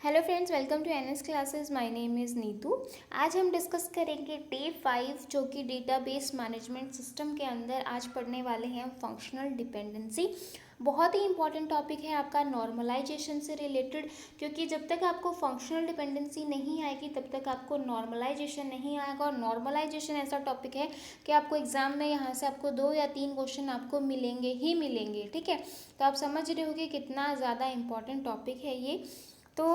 Hello friends, welcome to NS classes. My name is Neetu. आज हम discuss करेंगे day 5 जो कि डेटाबेस मैनेजमेंट सिस्टम के अंदर आज पढ़ने वाले हैं हम फंक्शनल डिपेंडेंसी। बहुत ही इंपॉर्टेंट टॉपिक है आपका नॉर्मलाइजेशन से रिलेटेड, क्योंकि जब तक आपको फंक्शनल डिपेंडेंसी नहीं आएगी तब तक आपको नॉर्मलाइजेशन नहीं आएगा। और नॉर्मलाइजेशन ऐसा टॉपिक है कि आपको एग्जाम में यहाँ से आपको 2 या 3 क्वेश्चन आपको मिलेंगे ही मिलेंगे। ठीक है, तो आप समझ रहे हो कि कितना ज़्यादा इंपॉर्टेंट टॉपिक है ये। तो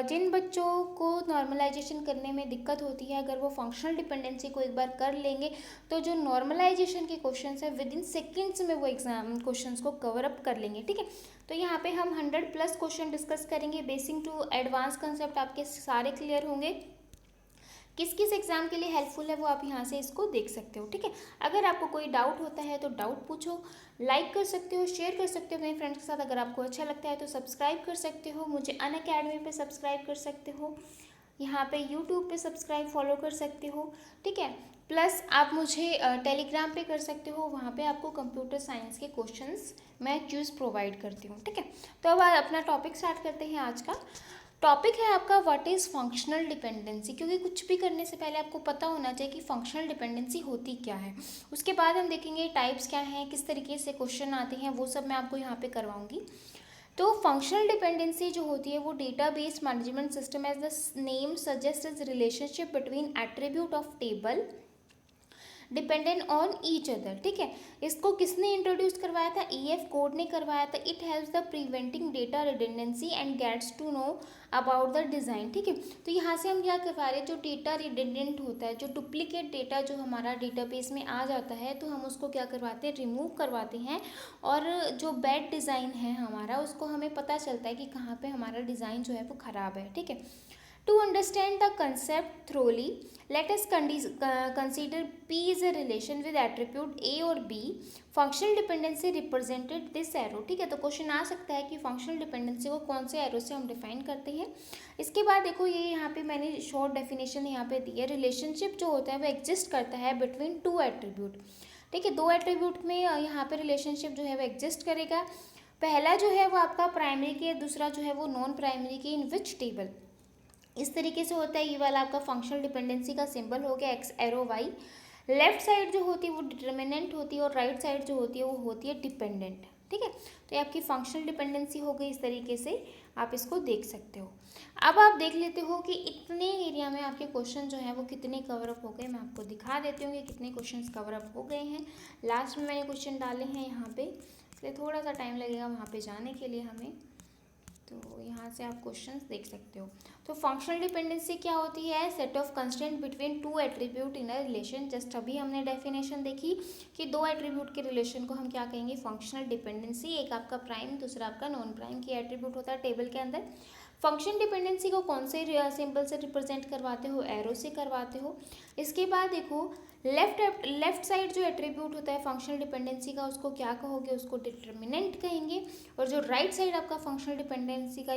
जिन बच्चों को नॉर्मलाइजेशन करने में दिक्कत होती है, अगर वो फंक्शनल डिपेंडेंसी को एक बार कर लेंगे तो जो नॉर्मलाइजेशन के क्वेश्चंस है विद इन सेकेंड्स में वो एग्जाम क्वेश्चंस को कवर अप कर लेंगे। ठीक है, तो यहाँ पे हम 100+ क्वेश्चन डिस्कस करेंगे। बेसिक टू एडवांस कंसेप्ट आपके सारे क्लियर होंगे। किस किस एग्जाम के लिए हेल्पफुल है वो आप यहाँ से इसको देख सकते हो। ठीक है, अगर आपको कोई डाउट होता है तो डाउट पूछो, लाइक कर सकते हो, शेयर कर सकते हो अपने फ्रेंड्स के साथ। अगर आपको अच्छा लगता है तो सब्सक्राइब कर सकते हो, मुझे अनअकैडमी पे सब्सक्राइब कर सकते हो, यहाँ पे यूट्यूब पे सब्सक्राइब फॉलो कर सकते हो। ठीक है, प्लस आप मुझे टेलीग्राम पे कर सकते हो, वहाँ पे आपको कंप्यूटर साइंस के क्वेश्चंस मैं क्यूज प्रोवाइड करती हूँ। ठीक है, तो अब अपना टॉपिक स्टार्ट करते हैं। आज का टॉपिक है आपका व्हाट इज़ फंक्शनल डिपेंडेंसी, क्योंकि कुछ भी करने से पहले आपको पता होना चाहिए कि फंक्शनल डिपेंडेंसी होती क्या है। उसके बाद हम देखेंगे टाइप्स क्या हैं, किस तरीके से क्वेश्चन आते हैं, वो सब मैं आपको यहाँ पे करवाऊंगी। तो फंक्शनल डिपेंडेंसी जो होती है वो database management system as the name suggest is relationship between attribute of table dependent on each other. ठीक है, इसको किसने इंट्रोड्यूस करवाया था? ईएफ कोड ने करवाया था। It helps the preventing data redundancy and gets to know about the design. ठीक है, तो यहाँ से हम क्या करवा रहे हैं, जो डेटा रिडंडेंट होता है, जो डुप्लीकेट डेटा जो हमारा डेटाबेस में आ जाता है, तो हम उसको क्या करवाते हैं, रिमूव करवाते हैं। और जो बैड डिज़ाइन है हमारा, उसको हमें पता चलता है कि कहाँ पे हमारा डिज़ाइन जो है वो ख़राब है। ठीक है, to understand the concept thoroughly, let us consider P is a relation with attribute A और B. Functional dependency represented this arrow. ठीक है, तो क्वेश्चन आ सकता है कि फंक्शनल डिपेंडेंसी को कौन से एरो से हम डिफाइन करते हैं। इसके बाद देखो, ये यहाँ पे मैंने शॉर्ट डेफिनेशन यहाँ पे दी है। रिलेशनशिप जो होता है वो एग्जिस्ट करता है बिटवीन 2 एट्रीब्यूट। ठीक है, 2 एट्रीब्यूट में यहाँ पे रिलेशनशिप जो है वो एग्जिस्ट करेगा। पहला जो है वो आपका प्राइमरी के, दूसरा जो है वो नॉन प्राइमरी के। इन विच टेबल, इस तरीके से होता है। ये वाला आपका फंक्शनल डिपेंडेंसी का सिंबल हो गया X arrow Y. Left side जो होती है वो डिटर्मिनेंट होती है और राइट साइड जो होती है वो होती है डिपेंडेंट। ठीक है, तो ये आपकी फंक्शनल डिपेंडेंसी हो गई। इस तरीके से आप इसको देख सकते हो। अब आप देख लेते हो कि इतने एरिया में आपके क्वेश्चन जो है वो कितने कवर अप हो गए। मैं आपको दिखा देती हूँ कि कितने क्वेश्चन कवर अप हो गए हैं। लास्ट में मैंने क्वेश्चन डाले हैं यहाँ पे, इसलिए थोड़ा सा टाइम लगेगा वहाँ पे जाने के लिए हमें। तो यहाँ से आप क्वेश्चंस देख सकते हो। तो फंक्शनल डिपेंडेंसी क्या होती है? Set of constraint between 2 attribute in a relation. Just अभी हमने डेफिनेशन देखी कि 2 एट्रीब्यूट के रिलेशन को हम क्या कहेंगे, फंक्शनल डिपेंडेंसी। एक आपका प्राइम, दूसरा आपका नॉन प्राइम की एट्रीब्यूट होता है टेबल के अंदर। फंक्शन डिपेंडेंसी को कौन से सिंबल से रिप्रेजेंट करवाते हो? एरो से करवाते हो। इसके बाद देखो, लेफ्ट साइड जो एट्रीब्यूट होता है फंक्शनल डिपेंडेंसी का, उसको क्या कहोगे? उसको डिटर्मिनेंट कहेंगे। और जो राइट साइड आपका फंक्शनल डिपेंडेंसी का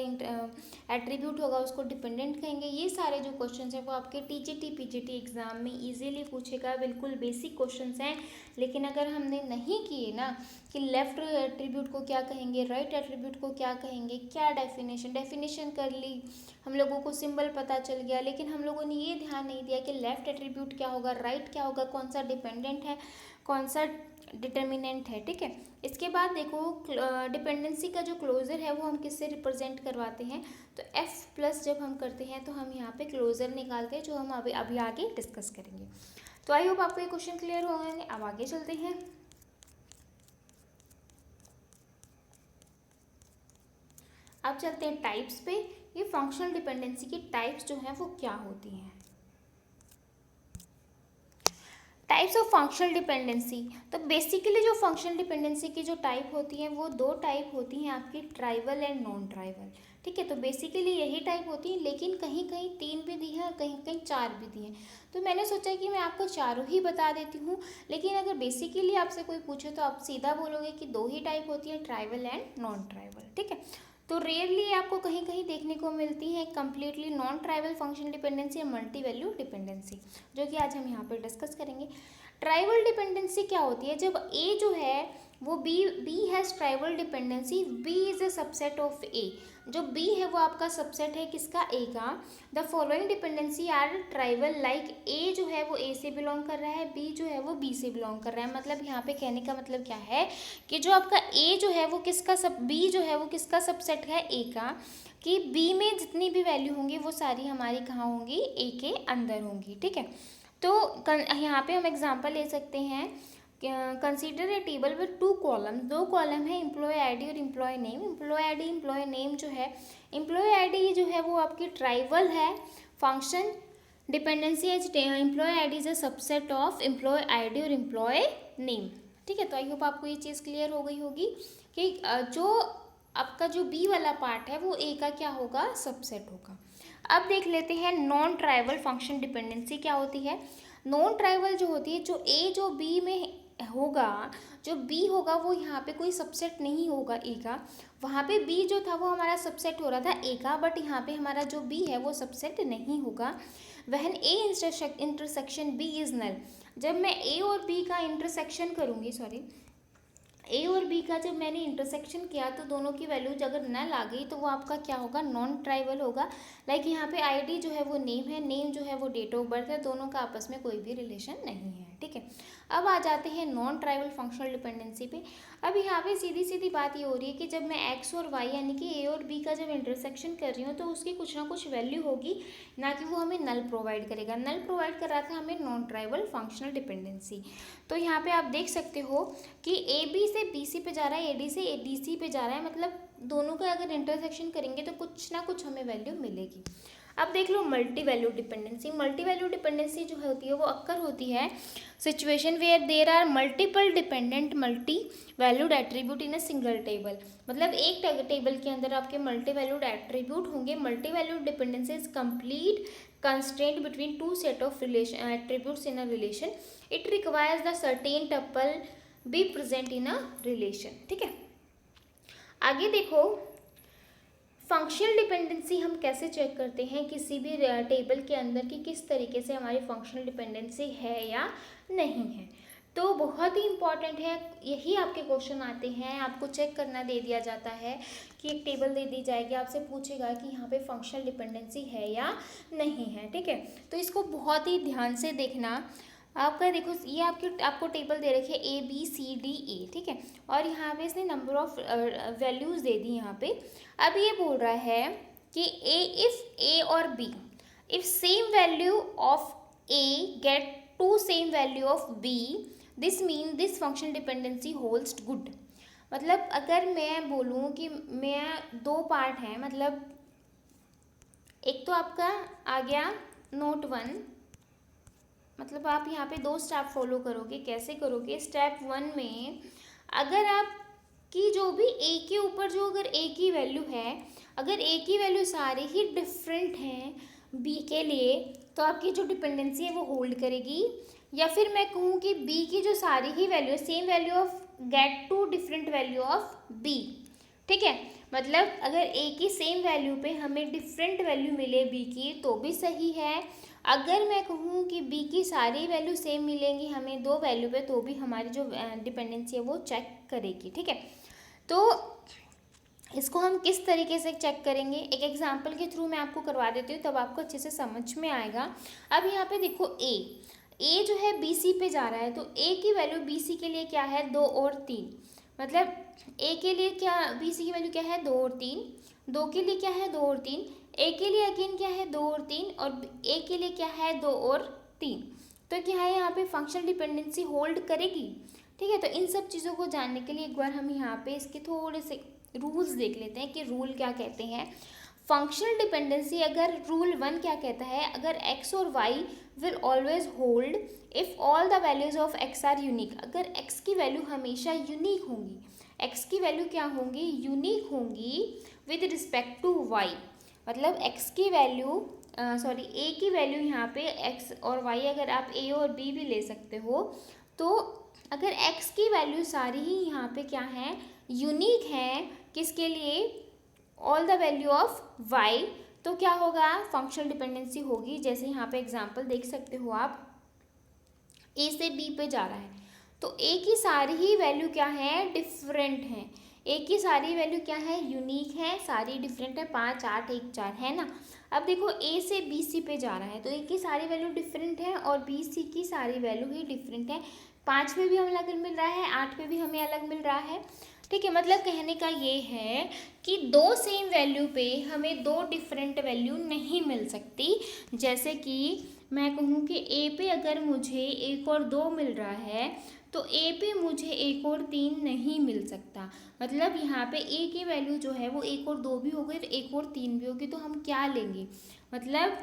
एट्रीब्यूट होगा उसको डिपेंडेंट कहेंगे। ये सारे जो क्वेश्चंस हैं वो आपके टीजीटी पीजीटी एग्जाम में इजीली पूछेगा। बिल्कुल बेसिक क्वेश्चंस हैं, लेकिन अगर हमने नहीं किए ना कि लेफ्ट एट्रीब्यूट को क्या कहेंगे, राइट एट्रीब्यूट को क्या कहेंगे, क्या डेफिनेशन कर ली, हम लोगों को सिंबल पता चल गया, लेकिन हम लोगों ने ये ध्यान नहीं दिया कि लेफ्ट एट्रीब्यूट क्या होगा, राइट क्या होगा, कौन सा डिपेंडेंट है, कौन सा डिटर्मिनेंट है। ठीक है, इसके बाद देखो, डिपेंडेंसी का जो क्लोजर है वो हम किससे रिप्रेजेंट करवाते हैं? तो F+ जब हम करते हैं तो हम यहाँ पे क्लोजर निकालते हैं, जो हम अभी आगे डिस्कस करेंगे। तो आई होप आपको ये क्वेश्चन क्लियर हो गए। अब आगे चलते हैं। अब चलते हैं टाइप्स पे। ये फंक्शनल डिपेंडेंसी की टाइप्स जो हैं वो क्या होती हैं। Types of functional dependency. तो बेसिकली जो फंक्शनल डिपेंडेंसी की जो टाइप होती हैं वो 2 टाइप होती हैं आपकी, ट्राइवल एंड नॉन ट्राइवल। ठीक है, तो बेसिकली यही टाइप होती है, लेकिन कहीं कहीं 3 भी दी है और कहीं कहीं 4 भी दी हैं। तो मैंने सोचा कि मैं आपको चारों ही बता देती हूँ, लेकिन अगर बेसिकली आपसे कोई पूछे तो आप सीधा बोलोगे कि 2 ही टाइप होती है, ट्राइवल एंड नॉन ट्राइवल। ठीक है, तो रेयरली आपको कहीं कहीं देखने को मिलती है completely non trivial function dependency या मल्टी वैल्यू डिपेंडेंसी, जो कि आज हम यहाँ पर डिस्कस करेंगे। ट्राइवल डिपेंडेंसी क्या होती है? जब A जो है वो B has trivial dependency, B is a subset of A। जो बी है वो आपका सबसेट है किसका, ए का। The following dependency are trivial, like A जो है वो ए से बिलोंग कर रहा है, बी जो है वो बी से बिलोंग कर रहा है। मतलब यहाँ पे कहने का मतलब क्या है कि जो आपका ए जो है वो किसका बी जो है वो किसका सबसेट है, ए का, कि बी में जितनी भी वैल्यू होंगी वो सारी हमारी कहाँ होंगी, ए के अंदर होंगी। ठीक है, तो यहाँ पे हम एग्जांपल ले सकते हैं, consider a table with 2 column, 2 column है एम्प्लॉय आईडी और employee name. Employee ID employee name जो है, एम्प्लॉय आईडी जो है वो आपकी ट्राइवल है, function dependency as employee ID is a subset of employee ID और एम्प्लॉय नेम। ठीक है, तो आई होप आपको ये चीज़ क्लियर हो गई होगी कि जो आपका जो बी वाला पार्ट है वो ए का क्या होगा, सबसेट होगा। अब देख लेते हैं नॉन ट्राइवल फंक्शन डिपेंडेंसी क्या होती है। नॉन ट्राइवल जो होती है, जो ए जो बी में होगा, जो बी होगा वो यहाँ पे कोई सबसेट नहीं होगा ए का, वहाँ पे बी जो था वो हमारा सबसेट हो रहा था ए का, बट यहाँ पे हमारा जो बी है वो सबसेट नहीं होगा। When A intersection B is null, जब मैं ए और बी का इंटरसेक्शन करूँगी, सॉरी ए और बी का जब मैंने इंटरसेक्शन किया तो दोनों की वैल्यूज अगर नल आ गई तो वो आपका क्या होगा, नॉन ट्राइवल होगा। लाइक यहाँ पे आईडी जो है वो नेम है, नेम जो है वो डेट ऑफ बर्थ है, दोनों का आपस में कोई भी रिलेशन नहीं है। ठीक है, अब आ जाते हैं नॉन ट्राइवल फंक्शनल डिपेंडेंसी पे। अब यहाँ पे सीधी सीधी बात ये हो रही है कि जब मैं एक्स और वाई यानी कि ए और बी का जब इंटरसेक्शन कर रही हूँ तो उसकी कुछ ना कुछ वैल्यू होगी, ना कि वो हमें नल प्रोवाइड करेगा। नल प्रोवाइड कर रहा था हमें नॉन ट्राइवल फंक्शनल डिपेंडेंसी। तो यहाँ पे आप देख सकते हो कि ए बी से बी सी पे जा रहा है, ए डी से ए डी सी पे जा रहा है, मतलब दोनों का अगर इंटरसेक्शन करेंगे तो कुछ ना कुछ हमें वैल्यू मिलेगी। अब देख लो multi value dependency. Multi value dependency जो होती है वो अक्कर होती है situation where there are multiple dependent multi valued attribute in a single table. मतलब एक टेबल के अंदर आपके मल्टी वैल्यूड एट्रीब्यूट होंगे। Multi valued dependency is complete constraint between two set of relation attributes in a relation. It requires the certain tuple be present in a relation. ठीक है, आगे देखो फंक्शनल डिपेंडेंसी हम कैसे चेक करते हैं किसी भी टेबल के अंदर कि किस तरीके से हमारी फंक्शनल डिपेंडेंसी है या नहीं है। तो बहुत ही इंपॉर्टेंट है, यही आपके क्वेश्चन आते हैं, आपको चेक करना दे दिया जाता है कि एक टेबल दे दी जाएगी, आपसे पूछेगा कि यहाँ पे फंक्शनल डिपेंडेंसी है या नहीं है। ठीक है, तो इसको बहुत ही ध्यान से देखना। आपका देखो ये आपको टेबल दे रखी है ए बी सी डी ए, ठीक है, और यहाँ पे इसने नंबर ऑफ वैल्यूज़ दे दी यहाँ पे। अब ये बोल रहा है कि इफ़ ए और B, if same value of A get to same value of B, this mean this function dependency holds good. मतलब अगर मैं बोलूँ कि मैं दो पार्ट हैं, मतलब एक तो आपका आ गया नोट 1, मतलब आप यहाँ पे दो स्टेप फॉलो करोगे। कैसे करोगे, स्टेप 1 में अगर आप की जो भी ए के ऊपर जो अगर ए की वैल्यू है, अगर ए की वैल्यू सारी ही डिफरेंट हैं बी के लिए, तो आपकी जो डिपेंडेंसी है वो होल्ड करेगी। या फिर मैं कहूँ कि बी की जो सारी ही value same value of get to different value of B. ठीक है, मतलब अगर ए की सेम वैल्यू पे हमें डिफरेंट वैल्यू मिले बी की तो भी सही है। अगर मैं कहूँ कि बी की सारी वैल्यू सेम मिलेंगी हमें दो वैल्यू पे, तो भी हमारी जो डिपेंडेंसी है वो चेक करेगी। ठीक है, तो इसको हम किस तरीके से चेक करेंगे, एक एग्जांपल के थ्रू मैं आपको करवा देती हूँ, तब आपको अच्छे से समझ में आएगा। अब यहाँ पे देखो ए जो है बी सी पे जा रहा है, तो ए की वैल्यू बी सी के लिए क्या है, 2 और 3। मतलब ए के लिए क्या, बी सी की वैल्यू क्या है, 2 और 3, 2 के लिए क्या है 2 और 3, ए के लिए अगेन क्या है 2 और 3, और ए के लिए क्या है 2 और 3। तो क्या है यहाँ पे फंक्शनल डिपेंडेंसी होल्ड करेगी। ठीक है, तो इन सब चीज़ों को जानने के लिए एक बार हम यहाँ पे इसके थोड़े से रूल्स देख लेते हैं कि रूल क्या कहते हैं। फंक्शनल डिपेंडेंसी अगर रूल 1 क्या कहता है, अगर x और y will always hold if all the values of x are unique. अगर x की वैल्यू हमेशा यूनिक होंगी, x की वैल्यू क्या होंगी, यूनिक होंगी विद रिस्पेक्ट टू y। मतलब x की वैल्यू a की वैल्यू यहाँ पे x और y, अगर आप a और b भी ले सकते हो, तो अगर x की वैल्यू सारी ही यहाँ पे क्या है, यूनिक है, किसके लिए, all the value of y, तो क्या होगा, फंक्शनल डिपेंडेंसी होगी। जैसे यहाँ पे एग्जांपल देख सकते हो आप, a से b पे जा रहा है, तो a की सारी ही वैल्यू क्या है, डिफरेंट है। ए की सारी वैल्यू क्या है, यूनिक है, सारी डिफरेंट है, 5 8 1 4 है ना। अब देखो ए से बी सी पे जा रहा है तो ए की सारी वैल्यू डिफरेंट है और बी सी की सारी वैल्यू ही डिफरेंट है। 5 पे भी हमें अलग मिल रहा है, 8 पे भी हमें अलग मिल रहा है। ठीक है, मतलब कहने का ये है कि दो सेम वैल्यू पे हमें दो डिफरेंट वैल्यू नहीं मिल सकती। जैसे कि मैं कहूँ कि ए पे अगर मुझे 1 और 2 मिल रहा है तो ए पे मुझे 1 और 3 नहीं मिल सकता। मतलब यहाँ पे ए की वैल्यू जो है वो 1 और 2 भी हो गई तो 1 और 3 भी होगी, तो हम क्या लेंगे, मतलब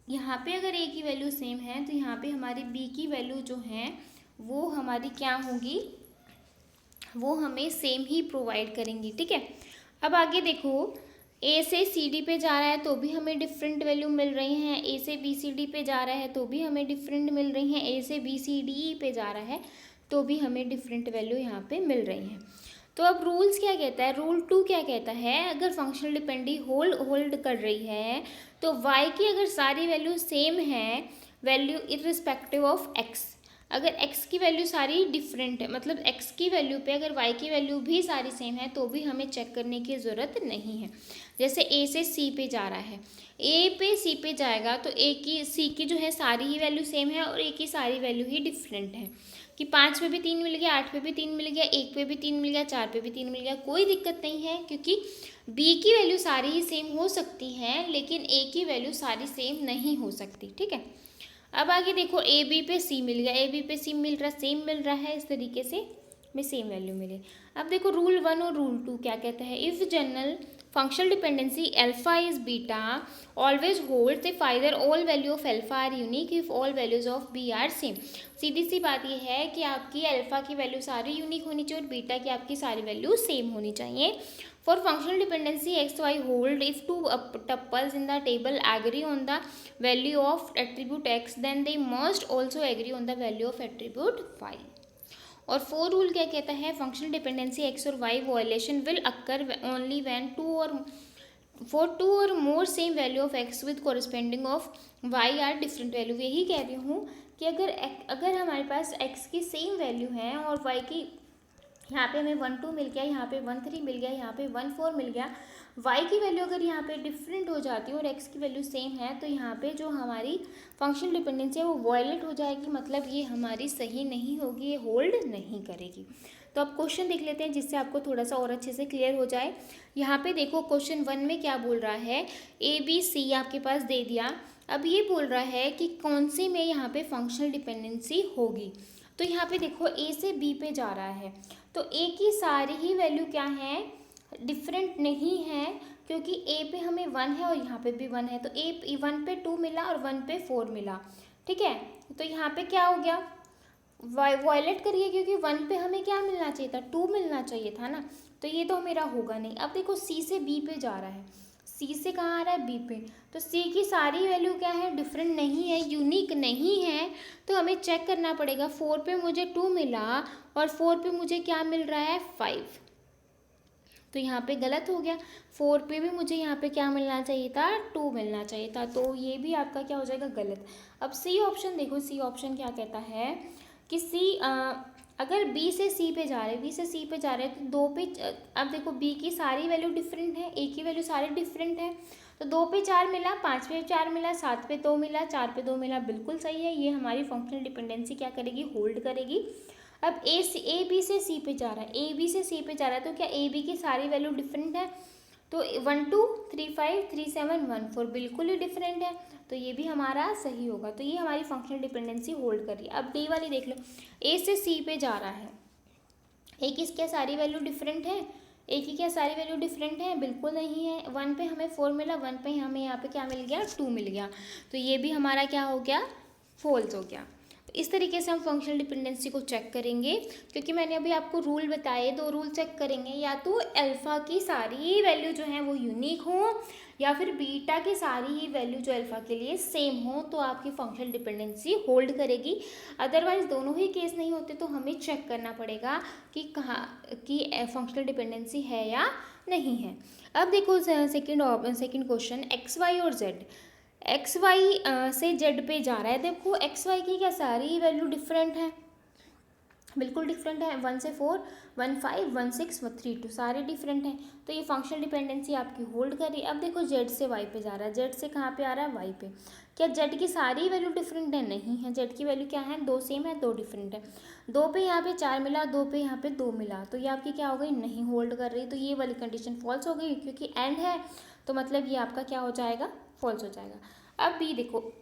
यहाँ पे अगर ए की वैल्यू सेम है तो यहाँ पे हमारी बी की वैल्यू जो है वो हमारी क्या होगी, वो हमें सेम ही प्रोवाइड करेंगी। ठीक है, अब आगे देखो, ए से सी डी पे जा रहा है तो भी हमें डिफरेंट वैल्यू मिल रही हैं, ए से बी सी डी पे जा रहा है तो भी हमें डिफरेंट मिल रही हैं, ए से बी सी डी ई पे जा रहा है तो भी हमें डिफरेंट वैल्यू यहाँ पे मिल रही हैं। तो अब रूल्स क्या कहता है, रूल 2 क्या कहता है, अगर फंक्शनल डिपेंडेंसी होल्ड कर रही है तो y की अगर सारी वैल्यू सेम है, वैल्यू इररिस्पेक्टिव ऑफ x, अगर x की वैल्यू सारी डिफरेंट है, मतलब x की वैल्यू पे अगर y की वैल्यू भी सारी सेम है तो भी हमें चेक करने की ज़रूरत नहीं है। जैसे a से c पे जा रहा है, a पे c पे जाएगा तो a की c की जो है सारी ही वैल्यू सेम है और a की सारी वैल्यू ही डिफरेंट है, कि 5 पे भी 3 मिल गया, 8 पे भी 3 मिल गया, 1 पे भी 3 मिल गया, 4 पे भी 3 मिल गया, कोई दिक्कत नहीं है, क्योंकि b की वैल्यू सारी ही सेम हो सकती हैं लेकिन a की वैल्यू सारी सेम नहीं हो सकती। ठीक है, अब आगे देखो, ए बी पे सी मिल गया, ए बी पे सी मिल रहा, सेम मिल रहा है, इस तरीके से में सेम वैल्यू मिले। अब देखो रूल 1 और रूल 2 क्या कहता है, if general functional dependency alpha is beta always holds if either all value of alpha are unique if all values of B are same. सीधी सी बात यह है कि आपकी अल्फा की वैल्यू सारी यूनिक होनी चाहिए और बीटा की आपकी सारी वैल्यू सेम होनी चाहिए। For functional dependency x y hold, if two tuples in the table agree on the value of attribute x, then they must also agree on the value of attribute y. और 4 rule क्या कहता है, functional dependency x और y violation will occur only when two और more same value of x with corresponding of y are different value. यही कह रही हूँ कि अगर हमारे पास x की सेम वैल्यू है और y की यहाँ पे हमें 1 2 मिल गया, यहाँ पे 1 3 मिल गया, यहाँ पे 1 4 मिल गया, y की वैल्यू अगर यहाँ पे डिफरेंट हो जाती है और x की वैल्यू सेम है तो यहाँ पे जो हमारी फंक्शनल डिपेंडेंसी है वो वायलेट हो जाएगी, मतलब ये हमारी सही नहीं होगी, ये होल्ड नहीं करेगी। तो अब क्वेश्चन देख लेते हैं जिससे आपको थोड़ा सा और अच्छे से क्लियर हो जाए। यहाँ पे देखो क्वेश्चन 1 में क्या बोल रहा है, ए बी सी आपके पास दे दिया, अब ये बोल रहा है कि कौन सी में यहाँ पे फंक्शनल डिपेंडेंसी होगी। तो यहाँ पे देखो ए से बी पे जा रहा है तो ए की सारी ही वैल्यू क्या है, डिफरेंट नहीं है, क्योंकि ए पे हमें 1 है और यहाँ पे भी 1 है, तो ए 1 पे 2 मिला और 1 पे 4 मिला। ठीक है, तो यहाँ पे क्या हो गया, वायलेट करिए, क्योंकि 1 पे हमें क्या मिलना चाहिए था, 2 मिलना चाहिए था ना, तो ये तो मेरा होगा नहीं। अब देखो सी से बी पे जा रहा है, सी से कहाँ आ रहा है, बी पे, तो सी की सारी वैल्यू क्या है, डिफरेंट नहीं है, यूनिक नहीं है, तो हमें चेक करना पड़ेगा। 4 पे मुझे 2 मिला और 4 पे मुझे क्या मिल रहा है, 5, तो यहाँ पे गलत हो गया। 4 पे भी मुझे यहाँ पे क्या मिलना चाहिए था, 2 मिलना चाहिए था, तो ये भी आपका क्या हो जाएगा, गलत। अब सी ऑप्शन देखो, सी ऑप्शन क्या कहता है कि सी अगर बी से सी पे जा रहे हैं, बी से सी पे जा रहे हैं तो 2 पे, अब देखो बी की सारी वैल्यू डिफरेंट है, ए की वैल्यू सारी डिफरेंट है, तो 2 पे 4 मिला, 5 पे 4 मिला, 7 पे 2 मिला, 4 पे 2 मिला, बिल्कुल सही है, ये हमारी फंक्शनल डिपेंडेंसी क्या करेगी, होल्ड करेगी। अब ए बी से सी पे जा रहा है, ए बी से सी पे जा रहा है तो क्या ए बी की सारी वैल्यू डिफरेंट है, तो 1 2 3 5 3 7 1 4 बिल्कुल ही डिफरेंट है, तो ये भी हमारा सही होगा, तो ये हमारी फंक्शनल डिपेंडेंसी होल्ड कर रही है। अब डी वाली देख लो, ए से सी पे जा रहा है, ए की क्या सारी वैल्यू डिफरेंट है, ए की क्या सारी वैल्यू डिफरेंट है, बिल्कुल नहीं है। 1 पे हमें 4 मिला, 1 पे हमें यहाँ पे क्या मिल गया, 2 मिल गया, तो ये भी हमारा क्या हो गया, फॉल्स हो गया। तो इस तरीके से हम फंक्शनल डिपेंडेंसी को चेक करेंगे, क्योंकि मैंने अभी आपको रूल बताए, 2 रूल चेक करेंगे, या तो अल्फ़ा की सारी वैल्यू जो है वो यूनिक हो या फिर बीटा की सारी ही वैल्यू जो अल्फ़ा के लिए सेम हो, तो आपकी फंक्शनल डिपेंडेंसी होल्ड करेगी। अदरवाइज दोनों ही केस नहीं होते तो हमें चेक करना पड़ेगा कि कहाँ की फंक्शनल डिपेंडेंसी है या नहीं है। अब देखो सेकंड क्वेश्चन, एक्स वाई और जेड, एक्स वाई से जेड पे जा रहा है, देखो एक्स वाई की क्या सारी वैल्यू डिफरेंट है, बिल्कुल डिफरेंट है, 1 से 4, 1 5, 1 6, 3 2 सारे डिफरेंट हैं। तो ये फंक्शनल डिपेंडेंसी आपकी होल्ड करी। अब देखो जेड से वाई पे जा रहा है, जेड से कहाँ पे आ रहा है, वाई पे। क्या जेड की सारी वैल्यू डिफरेंट है, नहीं है। जेड की वैल्यू क्या है, 2 सेम है, 2 डिफरेंट है। 2 पे यहाँ पे 4 मिला, 2 पे यहाँ पे 2 मिला, तो ये आपकी क्या हो गई, नहीं होल्ड कर रही। तो ये वाली कंडीशन फॉल्स हो गई, क्योंकि एंड है तो मतलब ये आपका क्या हो जाएगा, फॉल्स हो जाएगा। अब बी देखो,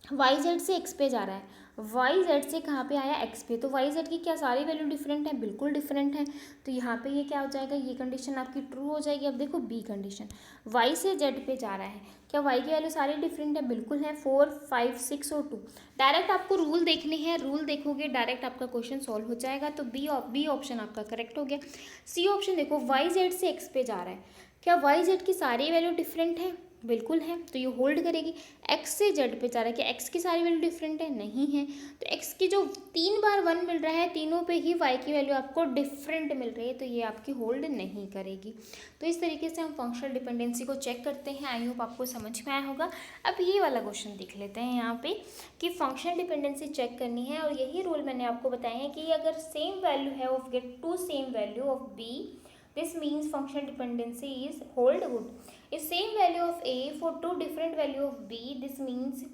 वाई जेड से एक्स पे जा रहा है, वाई जेड से कहाँ पे आया, एक्स पे। तो वाई जेड की क्या सारी वैल्यू डिफरेंट है, बिल्कुल डिफरेंट है। तो यहाँ पे ये क्या हो जाएगा, ये कंडीशन आपकी ट्रू हो जाएगी। अब देखो बी कंडीशन, वाई से जेड पे जा रहा है, क्या वाई की वैल्यू सारी डिफरेंट है, बिल्कुल है, 4 5 6 और 2। डायरेक्ट आपको रूल देखने हैं, रूल देखोगे डायरेक्ट आपका क्वेश्चन सॉल्व हो जाएगा। तो बी ऑप्शन आपका करेक्ट हो गया। सी ऑप्शन देखो, वाई जेड से एक्स पे जा रहा है, क्या वाई जेड की सारी वैल्यू डिफरेंट है, बिल्कुल है, तो ये होल्ड करेगी। एक्स से जेड पे जा रहा है, क्या एक्स की सारी वैल्यू डिफरेंट है, नहीं है। तो एक्स की जो 3 बार 1 मिल रहा है, तीनों पे ही वाई की वैल्यू आपको डिफरेंट मिल रही है, तो ये आपकी होल्ड नहीं करेगी। तो इस तरीके से हम फंक्शनल डिपेंडेंसी को चेक करते हैं। आई होप आपको समझ में आया होगा। अब ये वाला क्वेश्चन देख लेते हैं यहाँ पे कि फंक्शनल डिपेंडेंसी चेक करनी है, और यही रूल मैंने आपको बताए हैं कि अगर सेम वैल्यू है of get to same value of B, this means functional dependency is hold good. If same value of a for two different value of b, this means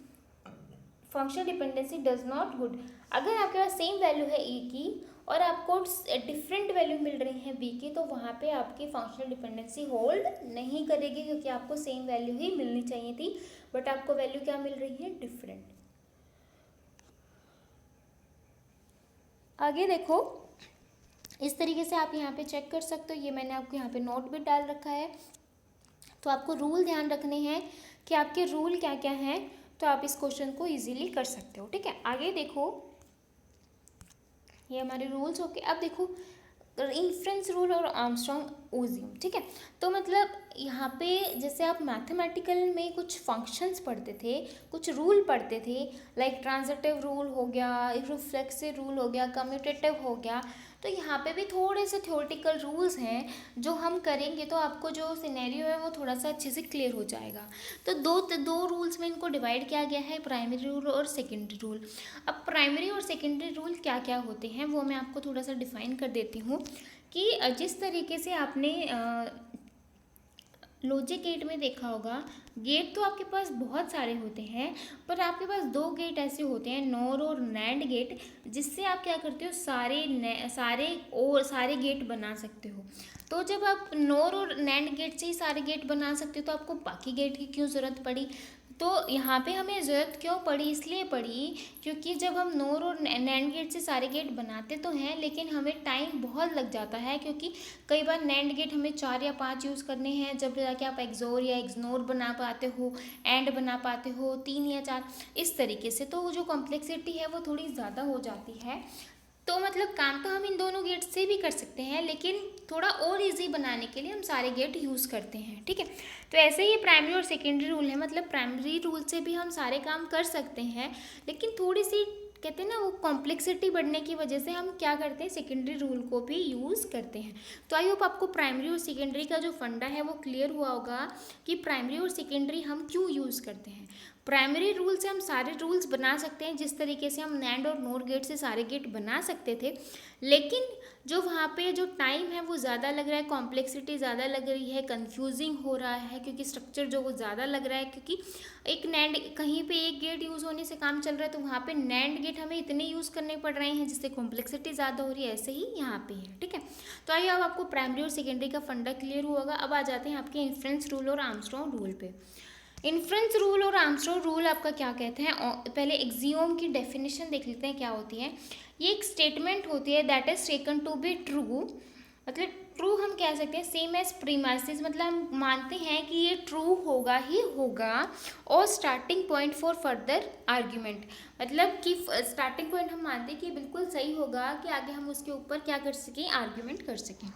functional dependency does not good. अगर आपके पास same value है a की और आपको different value मिल रही है b की, तो वहाँ पे आपकी फंक्शनल डिपेंडेंसी होल्ड नहीं करेगी, क्योंकि आपको सेम वैल्यू ही मिलनी चाहिए थी, बट आपको वैल्यू क्या मिल रही है, डिफरेंट। आगे देखो, इस तरीके से आप यहाँ पे चेक कर सकते हो। ये मैंने आपको यहाँ पे नोट भी डाल रखा है। तो आपको रूल ध्यान रखने हैं कि आपके रूल क्या क्या हैं, तो आप इस क्वेश्चन को इजीली कर सकते हो। ठीक है, आगे देखो, ये हमारे रूल्स हो गए। अब देखो इन्फ्रेंस रूल और आर्मस्ट्रॉन्ग ओजियम। ठीक है, तो मतलब यहाँ पे जैसे आप मैथमेटिकल में कुछ फंक्शंस पढ़ते थे, कुछ रूल पढ़ते थे, लाइक ट्रांजिटिव रूल हो गया, रिफ्लेक्सिव रूल हो गया, कम्यूटेटिव हो गया, तो यहाँ पे भी थोड़े से थ्योरेटिकल रूल्स हैं जो हम करेंगे तो आपको जो सिनेरियो है वो थोड़ा सा अच्छे से क्लियर हो जाएगा। तो दो रूल्स में इनको डिवाइड किया गया है, प्राइमरी रूल और सेकेंडरी रूल। अब प्राइमरी और सेकेंडरी रूल क्या क्या होते हैं वो मैं आपको थोड़ा सा डिफाइन कर देती हूँ कि जिस तरीके से आपने लॉजिक गेट में देखा होगा, गेट तो आपके पास बहुत सारे होते हैं, पर आपके पास 2 गेट ऐसे होते हैं, नॉर और नैंड गेट, जिससे आप क्या करते हो, सारे गेट बना सकते हो। तो जब आप नॉर और नैंड गेट से ही सारे गेट बना सकते हो, तो आपको बाकी गेट की क्यों ज़रूरत पड़ी। तो यहाँ पे हमें ज़रूरत क्यों पड़ी, इसलिए पड़ी क्योंकि जब हम नॉर और नैंड गेट से सारे गेट बनाते तो हैं, लेकिन हमें टाइम बहुत लग जाता है, क्योंकि कई बार नैंड गेट हमें 4 या 5 यूज़ करने हैं, जब जाके आप एक्सोर या एक्सनोर बना पाते हो, एंड बना पाते हो 3 या 4, इस तरीके से। तो जो कॉम्प्लेक्सिटी है वो थोड़ी ज़्यादा हो जाती है। तो मतलब काम तो हम इन दोनों गेट से भी कर सकते हैं, लेकिन थोड़ा और इजी बनाने के लिए हम सारे गेट यूज़ करते हैं। ठीक है, तो ऐसे ही प्राइमरी और सेकेंडरी रूल है, मतलब प्राइमरी रूल से भी हम सारे काम कर सकते हैं, लेकिन थोड़ी सी कहते हैं ना वो कॉम्प्लेक्सिटी बढ़ने की वजह से हम क्या करते हैं, सेकेंडरी रूल को भी यूज़ करते हैं। तो आई होप आपको प्राइमरी और सेकेंडरी का जो फंडा है वो क्लियर हुआ होगा कि प्राइमरी और सेकेंडरी हम क्यों यूज़ करते हैं। प्राइमरी रूल से हम सारे रूल्स बना सकते हैं, जिस तरीके से हम नैंड और नोर गेट से सारे गेट बना सकते थे, लेकिन जो वहाँ पे जो टाइम है वो ज़्यादा लग रहा है, कॉम्प्लेक्सिटी ज़्यादा लग रही है, कंफ्यूजिंग हो रहा है, क्योंकि स्ट्रक्चर जो वो ज़्यादा लग रहा है, क्योंकि एक नैंड कहीं पे एक गेट यूज़ होने से काम चल रहा है, तो वहाँ पे नैंड गेट हमें इतने यूज़ करने पड़ रहे हैं जिससे कॉम्प्लेक्सिटी ज़्यादा हो रही है। ऐसे ही यहाँ पे है। ठीक है, तो आइए अब आपको प्राइमरी और सेकेंडरी का फंडा क्लियर हुआ होगा। अब आ जाते हैं आपके इन्फ्रेंस रूल और आर्मस्ट्रॉन्ग रूल पे। इन्फ्रेंस रूल और आर्मस्ट्रॉन्ग रूल आपका क्या कहते हैं, पहले एक्सियोम की डेफिनेशन देख लेते हैं क्या होती है। ये एक स्टेटमेंट होती है that is taken to be true, मतलब ट्रू हम कह सकते हैं, सेम एज प्रीमाइसिस, मतलब हम मानते हैं कि ये ट्रू होगा ही होगा, और starting point for further argument, मतलब कि स्टार्टिंग पॉइंट हम मानते हैं कि बिल्कुल सही होगा कि आगे हम उसके ऊपर क्या कर सकें, आर्ग्यूमेंट कर सकें।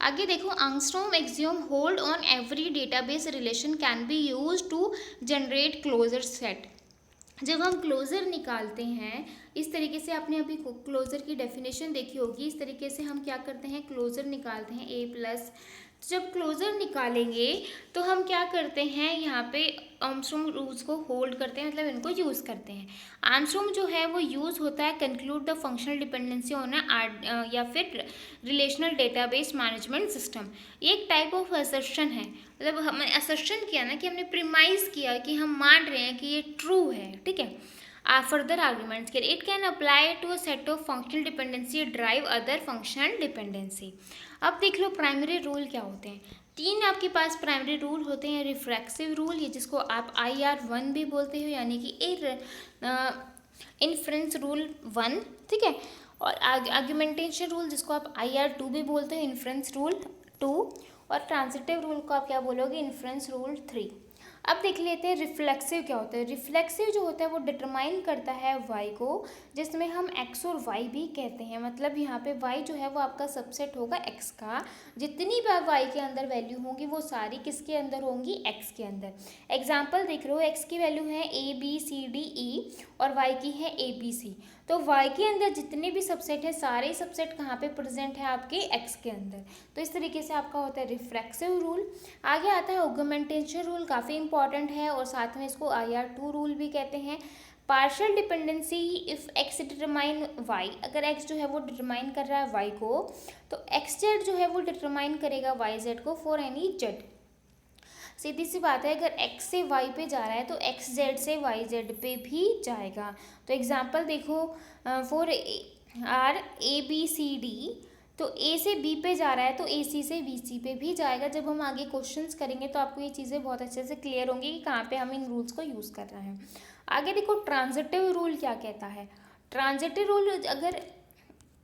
आगे देखो, Armstrong axiom hold on every database relation can be use to generate closure set. जब हम क्लोजर निकालते हैं, इस तरीके से आपने अभी क्लोजर की डेफिनेशन देखी होगी, इस तरीके से हम क्या करते हैं, क्लोजर निकालते हैं, ए प्लस जब क्लोजर निकालेंगे तो हम क्या करते हैं, यहाँ पे आर्मस्ट्रॉन्ग रूल्स को होल्ड करते हैं, मतलब इनको यूज़ करते हैं। आर्मस्ट्रॉन्ग जो है वो यूज़ होता है conclude the functional dependency on या फिर रिलेशनल डेटाबेस मैनेजमेंट सिस्टम। ये एक टाइप ऑफ असर्शन है, मतलब हमने असर्शन किया ना, कि हमने प्रिमाइज किया कि हम मान रहे हैं कि ये ट्रू है, ठीक है। फर्दर आर्ग्यूमेंट्स के it can apply to a set of functional dependency drive other functional dependency. अब देख लो प्राइमरी रूल क्या होते हैं। तीन आपके पास प्राइमरी रूल होते हैं। रिफ्लेक्सिव रूल, ये जिसको आप IR1 भी बोलते हो, यानी कि इन्फ्रेंस रूल 1, ठीक है। और आर्ग्यूमेंटेशन रूल जिसको आप IR2 भी बोलते हो, इन्फ्रेंस रूल 2। और ट्रांजिटिव रूल को आप क्या बोलोगे, इन्फ्रेंस रूल 3। अब देख लेते हैं रिफ्लेक्सिव क्या होता है। रिफ्लेक्सिव जो होता है वो डिटरमाइन करता है y को, जिसमें हम x और y भी कहते हैं। मतलब यहाँ पे y जो है वो आपका सबसेट होगा x का। जितनी बार y के अंदर वैल्यू होंगी वो सारी किसके अंदर होंगी, x के अंदर। एग्जाम्पल देख रहे हो, x की वैल्यू है ABCDE और y की है ABC। तो y के अंदर जितने भी सबसेट है, सारे सबसेट कहाँ पे प्रेजेंट है, आपके x के अंदर। तो इस तरीके से आपका होता है रिफ्लेक्सिव रूल। आगे आता है ऑगमेंटेशन रूल, काफ़ी इंपॉर्टेंट है और साथ में इसको IR2 रूल भी कहते हैं। Partial dependency if x determine y, अगर x जो है वो डिटरमाइन कर रहा है y को, तो xz जो है वो डिटरमाइन करेगा yz को फॉर एनी z। सीधी सी बात है, अगर x से y पे जा रहा है तो xz से yz पे भी जाएगा। तो एग्जांपल देखो, फॉर आर ABCD, तो A से B पे जा रहा है तो AC से BC पे भी जाएगा। जब हम आगे क्वेश्चंस करेंगे तो आपको ये चीज़ें बहुत अच्छे से क्लियर होंगी कि कहाँ पे हम इन रूल्स को यूज़ कर रहे हैं। आगे देखो ट्रांजिटिव रूल क्या कहता है। ट्रांजिटिव रूल, अगर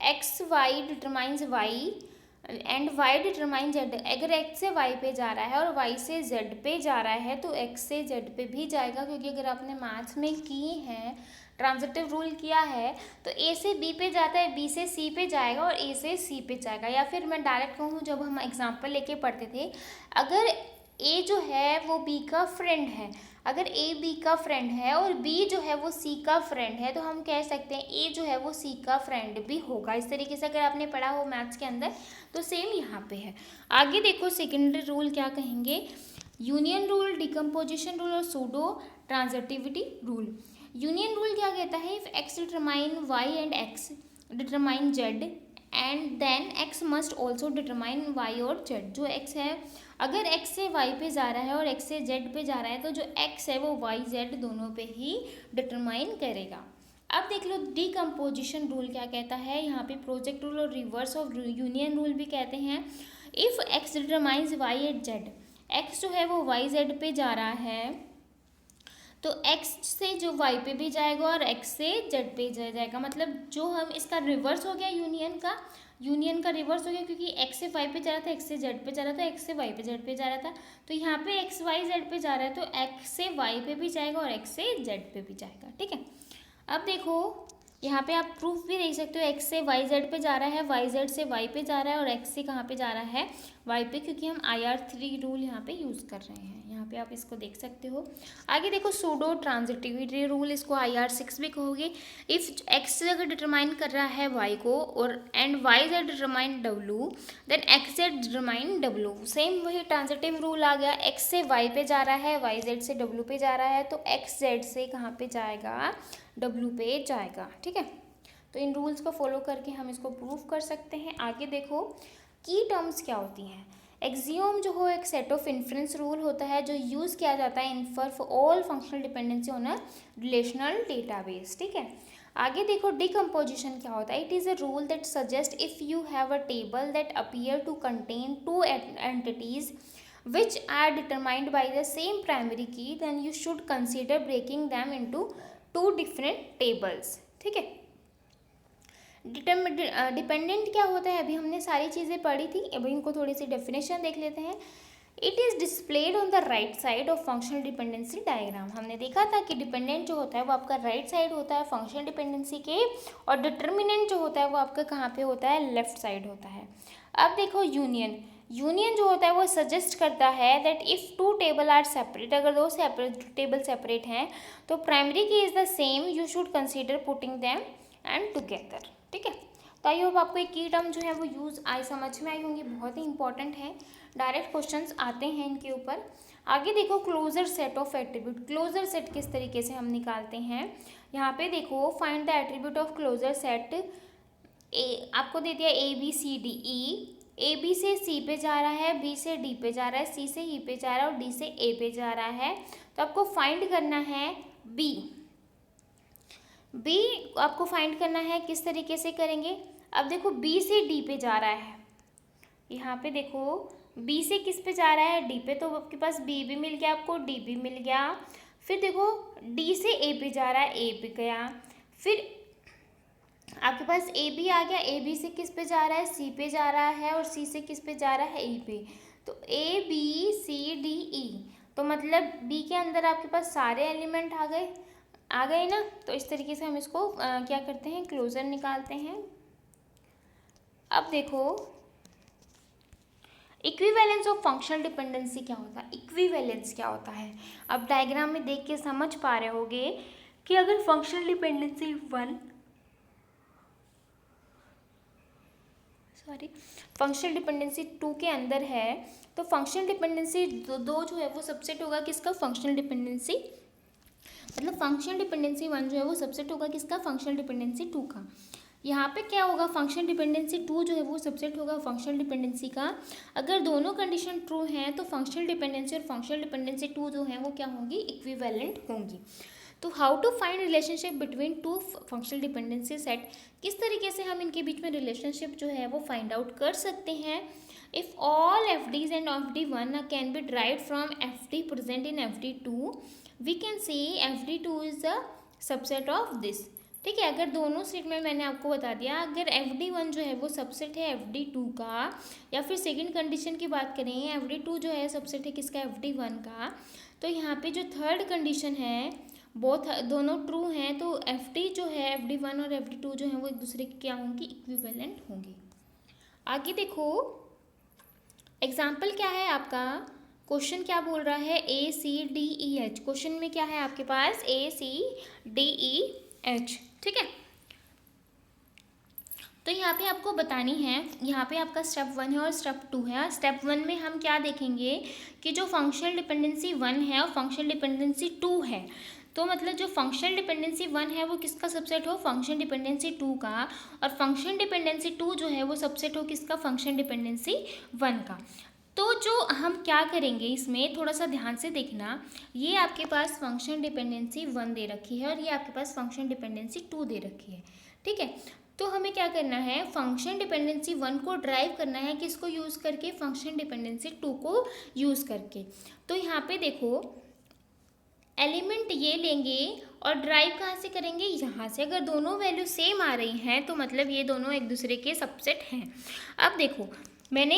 XY determines Y and y determine z, अगर x से y पे जा रहा है और y से z पे जा रहा है तो x से z पे भी जाएगा। क्योंकि अगर आपने मैथ्स में की है, ट्रांजिटिव रूल किया है, तो a से b पे जाता है, b से c पे जाएगा और a से c पे जाएगा। या फिर मैं डायरेक्ट कहूँ, जब हम एग्जाम्पल लेके पढ़ते थे, अगर a जो है वो b का फ्रेंड है, अगर a b का फ्रेंड है और b जो है वो c का फ्रेंड है, तो हम कह सकते हैं a जो है वो c का फ्रेंड भी होगा। इस तरीके से अगर आपने पढ़ा हो मैथ्स के अंदर तो सेम यहाँ पे है। आगे देखो सेकेंडरी रूल क्या कहेंगे, यूनियन रूल, डिकम्पोजिशन रूल और pseudo transitivity rule. Union rule क्या कहता है, if x determine y and x determine z and then x must also determine y और z। जो x है, अगर x से y पे जा रहा है और x से z पे जा रहा है, तो जो x है वो y z दोनों पे ही डिटरमाइन करेगा। अब देख लो डिकम्पोजिशन रूल क्या कहता है। यहाँ पे प्रोजेक्ट रूल और रिवर्स ऑफ यूनियन रूल भी कहते हैं। If x determines y at z, x जो है वो y z पे जा रहा है, तो x से जो y पे भी जाएगा और x से z पे जाएगा। मतलब जो हम इसका रिवर्स हो गया यूनियन का रिवर्स हो गया, क्योंकि x से y पे जा रहा था, x से z पे जा रहा था, x से y पे z पे जा रहा था। तो यहाँ पे x y z पे जा रहा है तो x से y पे भी जाएगा और x से z पे भी जाएगा, ठीक है। अब देखो यहाँ पे आप प्रूफ भी देख सकते हो, x से yz पे जा रहा है, yz से y पे जा रहा है और x से कहाँ पे जा रहा है, y पे, क्योंकि हम IR3 रूल यहाँ पे यूज़ कर रहे हैं। यहाँ पे आप इसको देख सकते हो। आगे देखो सूडो ट्रांजिटिविटी रूल, इसको IR6 भी कहोगे। इफ़ x अगर डिटरमाइन कर रहा है y को और and yz determine w, then xz determine w। Same वही ट्रांजिटिव रूल आ गया, x से y पे जा रहा है, yz से w पे जा रहा है, तो xz से कहाँ पे जाएगा, w पे जाएगा, ठीक है। तो इन रूल्स को फॉलो करके हम इसको प्रूव कर सकते हैं। आगे देखो की टर्म्स क्या होती हैं। एक्सियोम जो हो एक सेट ऑफ इन्फ्रेंस रूल होता है जो यूज़ किया जाता है infer for all functional dependency on a relational database, ठीक है। आगे देखो डिकम्पोजिशन क्या होता है। It is a rule that suggest if you have a table that appear to contain two entities which are determined by the same primary key, then you should consider breaking them into two different tables, ठीक है। Dependent क्या होता है, अभी हमने सारी चीज़ें पढ़ी थी, अभी इनको थोड़ी सी डेफिनेशन देख लेते हैं। It is displayed on the right side of functional dependency diagram. हमने देखा था कि डिपेंडेंट जो होता है वो आपका राइट साइड होता है फंक्शनल डिपेंडेंसी के, और डिटर्मिनेंट जो होता है वो आपका कहाँ पे होता है, लेफ्ट साइड होता है। अब देखो यूनियन जो होता है वो सजेस्ट करता है that if two table are separate, अगर दो टेबल सेपरेट हैं तो primary key is the same, you should consider putting them and together, ठीक है। तो आई होप आपको एक की टर्म जो है वो यूज़ समझ में आई होंगी, बहुत ही इंपॉर्टेंट है, डायरेक्ट क्वेश्चंस आते हैं इनके ऊपर। आगे देखो closure set of attribute. Closure set किस तरीके से हम निकालते हैं, यहाँ पे देखो find the attribute of closure set. आपको दे दिया A B C D E, A B से सी पे जा रहा है, बी से डी पे जा रहा है, सी से ई पे जा रहा है और डी से ए पे जा रहा है। तो आपको फाइंड करना है बी। बी आपको फाइंड करना है, किस तरीके से करेंगे, अब देखो बी से डी पे जा रहा है, यहाँ पे देखो बी से किस पे जा रहा है, डी पे, तो आपके पास बी भी मिल गया, आपको डी भी मिल गया। फिर देखो डी से ए पे जा रहा है, ए पे गया, फिर आपके पास ए बी आ गया, ए बी से किस पे जा रहा है, सी पे जा रहा है और सी से किस पे जा रहा है, ई पे। तो ए बी सी डी ई, तो मतलब बी के अंदर आपके पास सारे एलिमेंट आ गए ना। तो इस तरीके से हम इसको क्या करते हैं, क्लोजर निकालते हैं। अब देखो इक्विवेलेंस ऑफ फंक्शनल डिपेंडेंसी क्या होता है, इक्विवेलेंस क्या होता है। अब डायग्राम में देख के समझ पा रहे होगे कि अगर फंक्शनल डिपेंडेंसी फंक्शनल डिपेंडेंसी 2 के अंदर है, तो फंक्शनल डिपेंडेंसी दो जो है वो सबसेट होगा किसका, फंक्शनल डिपेंडेंसी, मतलब फंक्शनल डिपेंडेंसी 1 जो है वो सबसेट होगा किसका, फंक्शनल डिपेंडेंसी 2 का। यहाँ पे क्या होगा, फंक्शनल डिपेंडेंसी 2 जो है वो सबसेट होगा फंक्शनल डिपेंडेंसी का। अगर दोनों कंडीशन ट्रू हैं तो फंक्शनल डिपेंडेंसी और फंक्शनल डिपेंडेंसी 2 जो है वो क्या होंगी, इक्विवेलेंट होंगी। तो how to find relationship between two functional dependency set, किस तरीके से हम इनके बीच में रिलेशनशिप जो है वो फाइंड आउट कर सकते हैं। If all F Ds and F D one can be derived from F D present in F D two, we can see F D two is the subset of this. ठीक है, अगर दोनों set में मैंने आपको बता दिया, अगर एफ डी वन जो है वो सबसेट है एफ डी टू का, या फिर सेकेंड कंडीशन की बात करें एफ डी टू जो है सबसेट है किसका, एफ डी वन का, तो यहाँ पे जो थर्ड कंडीशन है दोनों ट्रू हैं, तो एफ डी जो है एफ डी वन और एफ डी टू जो है वो एक दूसरे के क्या होंगी, इक्विवेलेंट होंगी। आगे देखो एग्जाम्पल क्या है आपका, क्वेश्चन क्या बोल रहा है, A C D E H, question में क्या है आपके पास, ए सी डी ई एच। ठीक है, तो यहाँ पे आपको बतानी है, यहाँ पे आपका स्टेप 1 है और स्टेप 2 है। स्टेप 1 में हम क्या देखेंगे कि जो फंक्शनल डिपेंडेंसी 1 है और फंक्शनल डिपेंडेंसी 2 है, तो मतलब जो फंक्शनल डिपेंडेंसी 1 है वो किसका सबसेट हो, फंक्शन डिपेंडेंसी 2 का, और फंक्शन डिपेंडेंसी 2 जो है वो सबसेट हो किसका, फंक्शन डिपेंडेंसी 1 का। तो जो हम क्या करेंगे इसमें थोड़ा सा ध्यान से देखना, ये आपके पास फंक्शन डिपेंडेंसी 1 दे रखी है और ये आपके पास फंक्शन डिपेंडेंसी 2 दे रखी है। ठीक है, तो हमें क्या करना है, फंक्शन डिपेंडेंसी 1 को ड्राइव करना है किसको यूज़ करके, फंक्शन डिपेंडेंसी 2 को यूज़ करके। तो यहाँ पे देखो एलिमेंट ये लेंगे और ड्राइव कहाँ से करेंगे, यहाँ से। अगर दोनों वैल्यू सेम आ रही हैं तो मतलब ये दोनों एक दूसरे के सबसेट हैं। अब देखो मैंने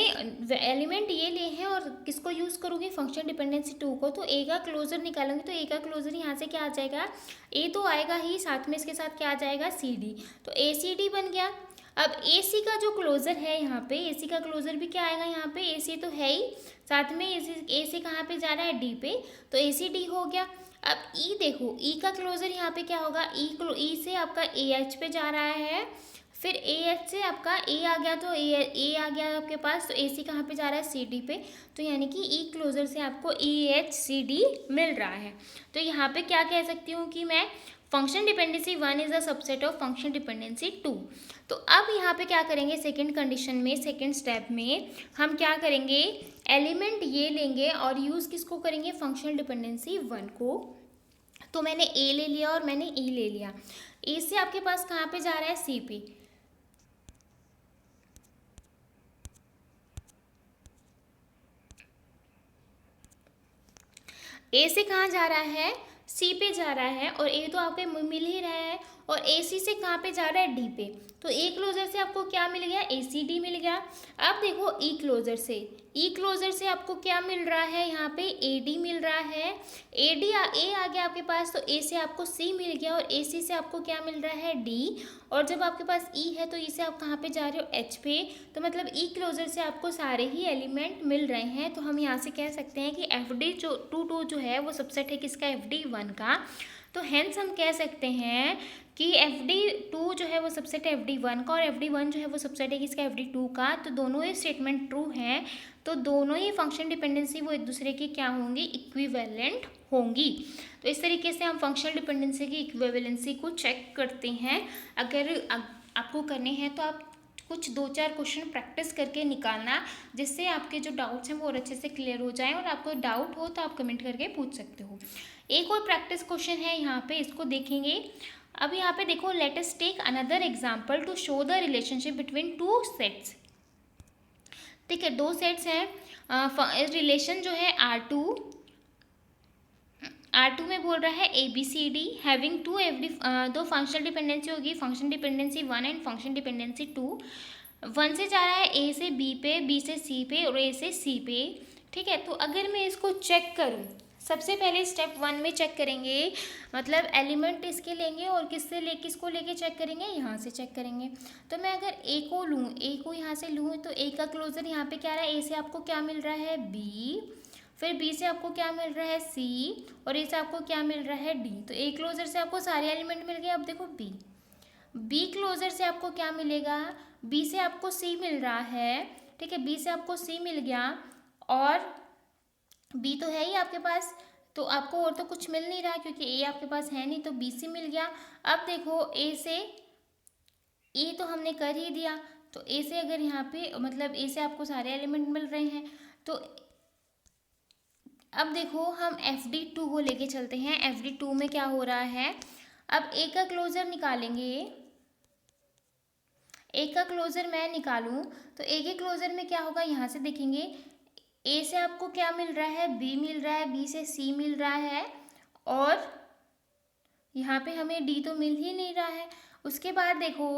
एलिमेंट ये लिए हैं और किसको यूज़ करूँगी, फंक्शन डिपेंडेंसी 2 को, तो ए का क्लोजर निकालूंगी, तो ए का क्लोजर यहाँ से क्या आ जाएगा, ए तो आएगा ही, साथ में इसके साथ क्या आ जाएगा, सी डी, तो ए सी डी बन गया। अब ए सी का जो क्लोजर है यहाँ पे, ए सी का क्लोजर भी क्या आएगा, यहाँ पे ए सी तो है ही, साथ में ए सी कहाँ पे जा रहा है, डी पे, तो ए सी डी हो गया। अब ई देखो, ई का क्लोजर यहाँ पे क्या होगा, ई से आपका ए एच पे जा रहा है, फिर ए एच से आपका ए आ गया, तो ए आ गया आपके पास, तो ए सी कहाँ पे जा रहा है, सी डी पे, तो यानी कि ई क्लोजर से आपको ए एच सी डी मिल रहा है। तो यहाँ पे क्या कह सकती हूँ कि मैं function dependency 1 is a subset of function dependency 2। तो अब यहाँ पे क्या करेंगे, सेकेंड कंडीशन में, सेकेंड स्टेप में हम क्या करेंगे, एलिमेंट ये लेंगे और यूज़ किसको करेंगे, फंक्शनल डिपेंडेंसी 1 को। तो मैंने ए ले लिया और मैंने ई ले लिया, ए से आपके पास कहाँ पे जा रहा है, सी पे, ए से कहाँ जा रहा है, सी पे जा रहा है, और ए तो आपके मिल ही रहा है, और ए सी से कहाँ पे जा रहा है, डी पे, तो ए क्लोजर से आपको क्या मिल गया, ए सी डी मिल गया। अब देखो ई क्लोजर से आपको क्या मिल रहा है, यहाँ पे ए डी मिल रहा है, ए आ गया आपके पास, तो ए से आपको सी मिल गया, और ए सी से आपको क्या मिल रहा है, डी, और जब आपके पास ई है तो ई से आप कहाँ पे जा रहे हो, एच पे, तो मतलब ई क्लोजर से आपको सारे ही एलिमेंट मिल रहे हैं। तो हम यहाँ से कह सकते हैं कि एफ डी जो टू जो है वो सबसेट है किसका, एफ डी 1 का। तो हेंस हम कह सकते हैं कि FD2 जो है वो सबसेट है FD1 का, और FD1 जो है वो सबसेट है किसका, FD2 का। तो दोनों ही स्टेटमेंट ट्रू हैं, तो दोनों ही फंक्शन डिपेंडेंसी वो एक दूसरे की क्या होंगी, इक्विवेलेंट होंगी। तो इस तरीके से हम फंक्शनल डिपेंडेंसी की इक्विवेलेंसी को चेक करते हैं। अगर आपको करने हैं तो आप कुछ 2-4 क्वेश्चन प्रैक्टिस करके निकालना, जिससे आपके जो डाउट्स हैं वो और अच्छे से क्लियर हो जाएं। और आपको डाउट हो तो आप कमेंट करके पूछ सकते हो। एक और प्रैक्टिस क्वेश्चन है यहाँ पे, इसको देखेंगे। अब यहाँ पे देखो, let us take another example to show the relationship between two sets. ठीक है, दो सेट्स हैं, रिलेशन जो है R2 में बोल रहा है ABCD हैविंग टू दो फंक्शनल डिपेंडेंसी होगी, function dependency 1 and function dependency 2। 1 से जा रहा है A से B पे, B से C पे और A से C पे। ठीक है, तो अगर मैं इसको चेक करूँ, सबसे पहले स्टेप 1 में चेक करेंगे, मतलब एलिमेंट इसके लेंगे और किसको लेके चेक करेंगे, यहाँ से चेक करेंगे। तो मैं अगर A को लूँ, A को यहाँ से लूँ, तो A का क्लोजर यहाँ पे क्या रहा है, A से आपको क्या मिल रहा है, B, फिर B से आपको क्या मिल रहा है, C, और A से आपको क्या मिल रहा है, D। तो A क्लोजर से आपको सारे एलिमेंट मिल गए। अब देखो B क्लोजर से आपको क्या मिलेगा, B से आपको C मिल रहा है। ठीक है, B से आपको C मिल गया, और B तो है ही आपके पास, तो आपको और तो कुछ मिल नहीं रहा क्योंकि A आपके पास है नहीं, तो B से मिल गया। अब देखो A से E तो हमने कर ही दिया, तो A से अगर यहाँ पे मतलब A से आपको सारे एलिमेंट मिल रहे हैं, तो अब देखो हम FD2 को लेके चलते हैं। FD2 में क्या हो रहा है, अब A का क्लोजर निकालेंगे। A का क्लोजर मैं निकालूं तो A के क्लोजर में क्या होगा, यहाँ से देखेंगे A से आपको क्या मिल रहा है, B मिल रहा है, B से C मिल रहा है, और यहाँ पे हमें D तो मिल ही नहीं रहा है। उसके बाद देखो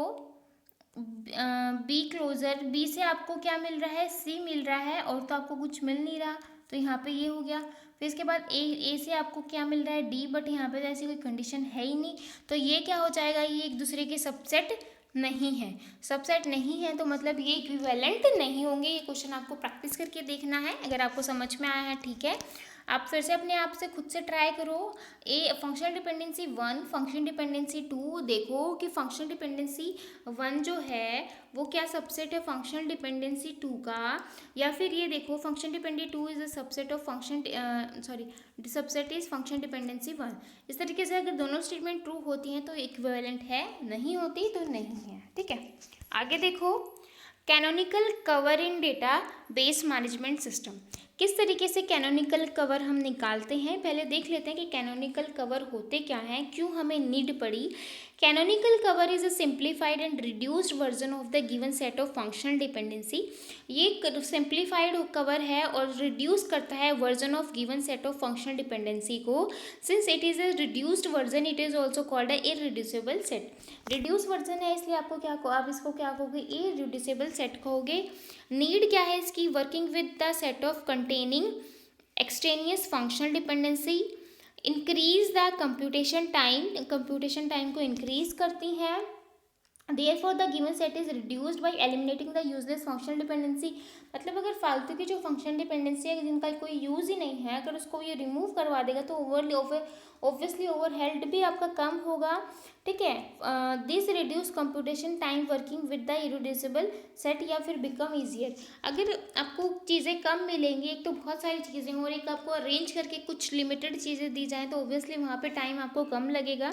B क्लोजर, B से आपको क्या मिल रहा है, C मिल रहा है, और तो आपको कुछ मिल नहीं रहा, तो यहाँ पे ये हो गया। फिर इसके बाद A से आपको क्या मिल रहा है, D, बट यहाँ पे ऐसी कोई कंडीशन है ही नहीं, तो ये क्या हो जाएगा, ये एक दूसरे के सबसेट नहीं है। सबसेट नहीं है तो मतलब ये इक्विवेलेंट नहीं होंगे। ये क्वेश्चन आपको प्रैक्टिस करके देखना है। अगर आपको समझ में आया है ठीक है, आप फिर से अपने आप से खुद से ट्राई करो। फंक्शनल डिपेंडेंसी 1, फंक्शन डिपेंडेंसी 2, देखो कि फंक्शनल डिपेंडेंसी 1 जो है वो क्या सबसेट है फंक्शनल डिपेंडेंसी 2 का, या फिर ये देखो function dependency 2 is a subset of subset is function dependency 1। इस तरीके से अगर दोनों स्टेटमेंट ट्रू होती हैं तो इक्विवेलेंट है, नहीं होती तो नहीं है। ठीक है, आगे देखो, canonical cover in data base management system. किस तरीके से कैनोनिकल कवर हम निकालते हैं, पहले देख लेते हैं कि कैनोनिकल कवर होते क्या हैं, क्यों हमें नीड पड़ी। Canonical cover is a simplified and reduced version of the given set of functional dependency. ये सिंप्लीफाइड कवर है और रिड्यूस करता है version of given set of functional dependency को। Since it is a reduced version, it is also called a irreducible set. Reduce version है इसलिए आपको क्या, आप इसको क्या कहोगे, इररिड्यूसिबल सेट कहोगे। नीड क्या है इसकी, working with the set of containing extraneous functional dependency, increase the computation time को इंक्रीज करती हैं। Therefore the given set is reduced by eliminating the useless functional dependency। मतलब अगर फालतू की जो फंक्शन डिपेंडेंसी है जिनका कोई यूज़ ही नहीं है, अगर उसको ये रिमूव करवा देगा तो ऑब्वियसली ओवरहेड भी आपका कम होगा। ठीक है, this reduce computation time working with the irreducible set, या फिर बिकम ईजियर। अगर आपको चीज़ें कम मिलेंगी, एक तो बहुत सारी चीज़ें और एक आपको अरेंज करके कुछ लिमिटेड चीज़ें दी जाएँ, तो ऑब्वियसली वहाँ पे टाइम आपको कम लगेगा,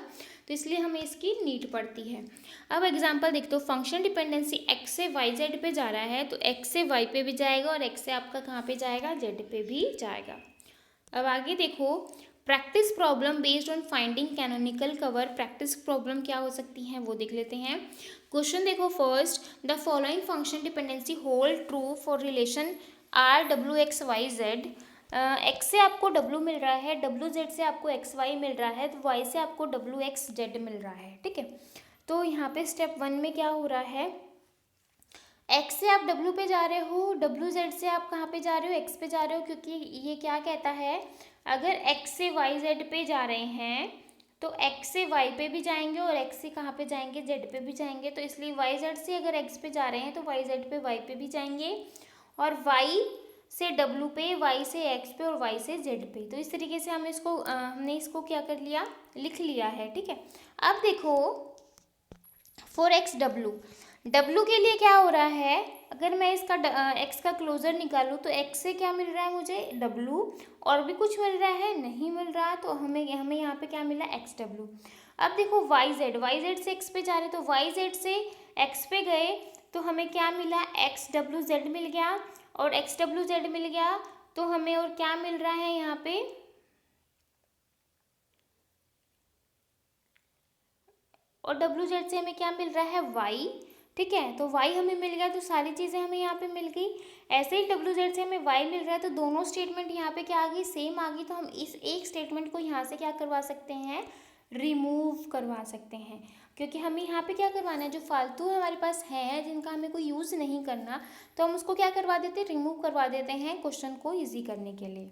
तो इसलिए हमें इसकी नीड पड़ती है। अब एग्जांपल देखते हो, फंक्शन डिपेंडेंसी x से y z पे जा रहा है, तो x से y पे भी जाएगा और x से आपका कहाँ पे जाएगा, z पे भी जाएगा। अब आगे देखो, practice problem based on finding canonical cover. Practice problem क्या हो सकती हैं वो देख लेते हैं। क्वेश्चन देखो, first, the following function dependency hold true for relation R(w(x,y,z)। x से आपको w मिल रहा है, wz से आपको xy मिल रहा है, तो y से आपको wxz मिल रहा है। ठीक है, तो यहाँ पे स्टेप 1 में क्या हो रहा है, x से आप w पे जा रहे हो, wz से आप कहाँ पे जा रहे हो, x पे जा रहे हो, क्योंकि ये क्या कहता है, अगर x से yz पे जा रहे हैं तो x से y पे भी जाएंगे और x से कहाँ पे जाएंगे, z पे भी जाएंगे, तो इसलिए yz से अगर x पे जा रहे हैं तो yz पे y पे भी जाएंगे, और y से डब्लू पे, वाई से एक्स पे और वाई से जेड पे। तो इस तरीके से हमने इसको क्या कर लिया, लिख लिया है, ठीक है। अब देखो फॉर एक्स डब्लू, डब्लू के लिए क्या हो रहा है, अगर मैं इसका एक्स का क्लोजर निकालूँ तो एक्स से क्या मिल रहा है मुझे, डब्लू, और भी कुछ मिल रहा है, नहीं मिल रहा, तो हमें हमें यहाँ पे क्या मिला, एक्स डब्लू। अब देखो वाई जेड से एक्स पे जा रहे हैं, तो वाई जेड से एक्स पे गए तो हमें क्या मिला, एक्स डब्लू जेड मिल गया, और एक्स डब्लू जेड मिल गया, तो हमें और क्या मिल रहा है यहाँ पे, और डब्लू जेड से हमें क्या मिल रहा है, वाई, ठीक है। तो वाई हमें मिल गया, तो सारी चीज़ें हमें यहाँ पे मिल गई। ऐसे ही डब्लू जेड से हमें वाई मिल रहा है, तो दोनों स्टेटमेंट यहाँ पे क्या आ गई, सेम आ गई। तो हम इस एक स्टेटमेंट को यहाँ से क्या करवा सकते हैं, रिमूव करवा सकते हैं, क्योंकि हमें यहाँ पे क्या करवाना है, जो फालतू हमारे पास है जिनका हमें कोई यूज़ नहीं करना, तो हम उसको क्या करवा देते हैं, रिमूव करवा देते हैं क्वेश्चन को ईजी करने के लिए,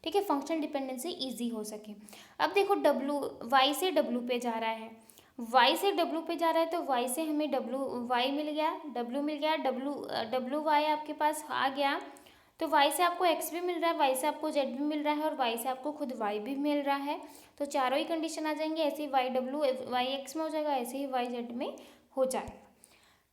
ठीक है, फंक्शनल डिपेंडेंसी ईजी हो सके। अब देखो डब्लू, वाई से डब्लू पे जा रहा है, वाई से डब्लू पे जा रहा है, तो वाई से हमें डब्लू वाई मिल गया, डब्लू मिल गया, डब्लू वाई आपके पास आ गया। तो वाई से आपको एक्स भी मिल रहा है, वाई से आपको जेड भी मिल रहा है, और वाई से आपको खुद वाई भी मिल रहा है। तो चारों ही कंडीशन आ जाएंगे, ऐसे ही वाई डब्लू वाई एक्स में हो जाएगा, ऐसे ही वाई जेड में हो जाएगा,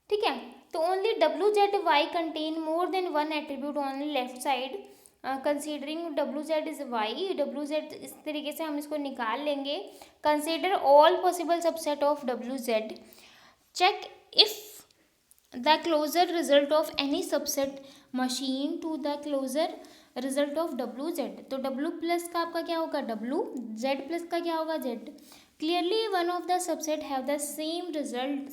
ठीक है। तो only W Z Y contain more than one attribute only left side, considering W Z is Y, W Z इस तरीके से हम इसको निकाल लेंगे। Consider all possible subset of W Z, check if the closure result of any subset matching to the closure result of W Z. तो W plus का आपका क्या होगा, डब्लू, जेड प्लस का क्या होगा, Z. Clearly one of the subset have the same result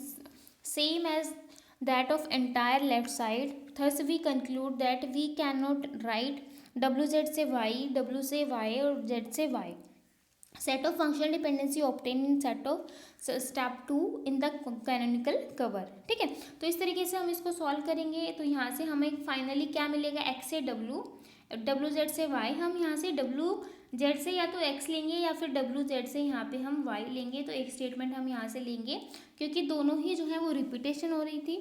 same as that of entire left side, thus we conclude that we cannot write wz से y, w से y और z से y। set of functional dependency obtained in set of step 2 in the canonical cover, ठीक है। तो इस तरीके से हम इसको सॉल्व करेंगे, तो यहाँ से हमें फाइनली क्या मिलेगा, x से w, डब्लू जेड से वाई, हम यहाँ से डब्लू जेड से या तो एक्स लेंगे या फिर डब्लू जेड से यहाँ पे हम वाई लेंगे। तो एक स्टेटमेंट हम यहाँ से लेंगे, क्योंकि दोनों ही जो है वो रिपीटेशन हो रही थी,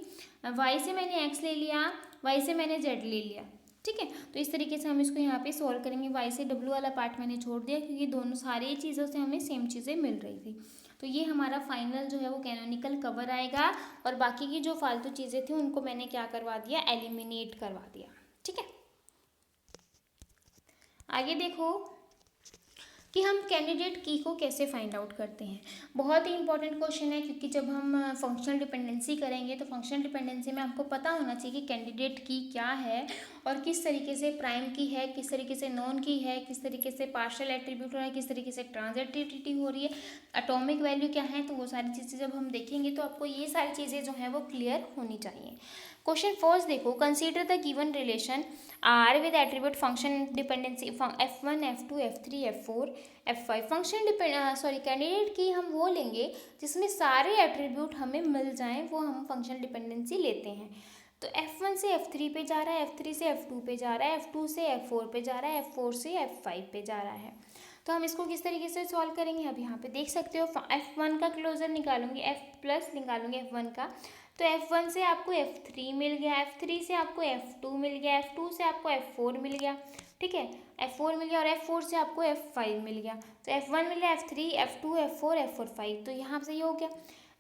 वाई से मैंने एक्स ले लिया, वाई से मैंने जेड ले लिया, ठीक है। तो इस तरीके से हम इसको यहाँ पे सॉल्व करेंगे। वाई से डब्लू वाला पार्ट मैंने छोड़ दिया, क्योंकि दोनों सारी चीज़ों से हमें सेम चीज़ें मिल रही थी। तो ये हमारा फाइनल जो है वो कैनोनिकल कवर आएगा, और बाकी की जो फालतू चीज़ें थी उनको मैंने क्या करवा दिया, एलिमिनेट करवा दिया, ठीक है। आगे देखो कि हम कैंडिडेट की को कैसे फाइंड आउट करते हैं। बहुत ही इंपॉर्टेंट क्वेश्चन है, क्योंकि जब हम फंक्शनल डिपेंडेंसी करेंगे तो फंक्शनल डिपेंडेंसी में आपको पता होना चाहिए कि कैंडिडेट की क्या है, और किस तरीके से प्राइम की है, किस तरीके से नॉन की है, किस तरीके से पार्शियल एट्रीब्यूट हो रहा है, किस तरीके से ट्रांजिटिविटी हो रही है, एटॉमिक वैल्यू क्या है। तो वो सारी चीज़ें जब हम देखेंगे तो आपको ये सारी चीज़ें जो हैं वो क्लियर होनी चाहिए। क्वेश्चन फर्स्ट देखो, consider the given relation R with attribute function dependency f1 f2 f3 f4 f5। Function candidate key हम वो लेंगे जिसमें सारे एट्रीब्यूट हमें मिल जाएं, वो हम फंक्शन डिपेंडेंसी लेते हैं। तो f1 से f3 पे जा रहा है, f3 से f2 पे जा रहा है, f2 से f4 पे जा रहा है, f4 से f5 पे जा रहा है। तो हम इसको किस तरीके से सॉल्व करेंगे, अब यहाँ पे देख सकते हो, f1 का क्लोजर निकालूंगी, f प्लस निकालूंगी f1 का, तो f1 से आपको f3 मिल गया, f3 से आपको f2 मिल गया, f2 से आपको f4 मिल गया, ठीक है, f4 मिल गया, और f4 से आपको f5 मिल गया। तो f1 मिल गया, f3 f2 f4 f4 5, तो यहाँ से ये हो गया।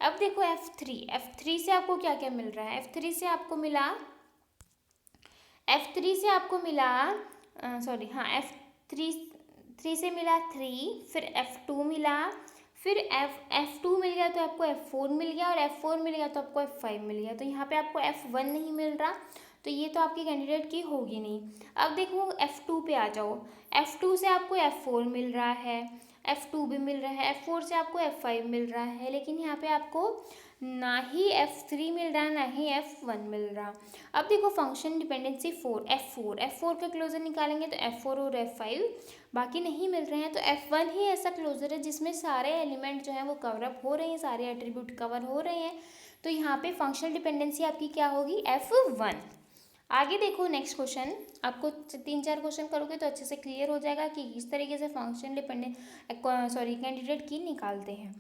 अब देखो f3 से आपको क्या क्या मिल रहा है, f3 से आपको मिला f3 से मिला 3, फिर f2 मिला, फिर f2 मिल गया तो आपको f4 मिल गया, और f4 मिल गया तो आपको f5 मिल गया। तो यहाँ पे आपको f1 नहीं मिल रहा, तो ये तो आपकी कैंडिडेट की होगी नहीं। अब देखो f2 पे आ जाओ, f2 से आपको f4 मिल रहा है, f2 भी मिल रहा है, f4 से आपको f5 मिल रहा है, लेकिन यहाँ पे आपको ना ही f3 मिल रहा ना ही f1 मिल रहा। अब देखो फंक्शन डिपेंडेंसी f4 का क्लोजर निकालेंगे तो f4 और f5 बाकी नहीं मिल रहे हैं। तो f1 ही ऐसा क्लोजर है जिसमें सारे एलिमेंट जो हैं वो कवर अप हो रहे हैं, सारे एट्रीब्यूट कवर हो रहे हैं। तो यहाँ पे फंक्शनल डिपेंडेंसी आपकी क्या होगी, f1। आगे देखो नेक्स्ट क्वेश्चन, आपको 3-4 क्वेश्चन करोगे तो अच्छे से क्लियर हो जाएगा कि किस तरीके से फंक्शन कैंडिडेट की निकालते हैं।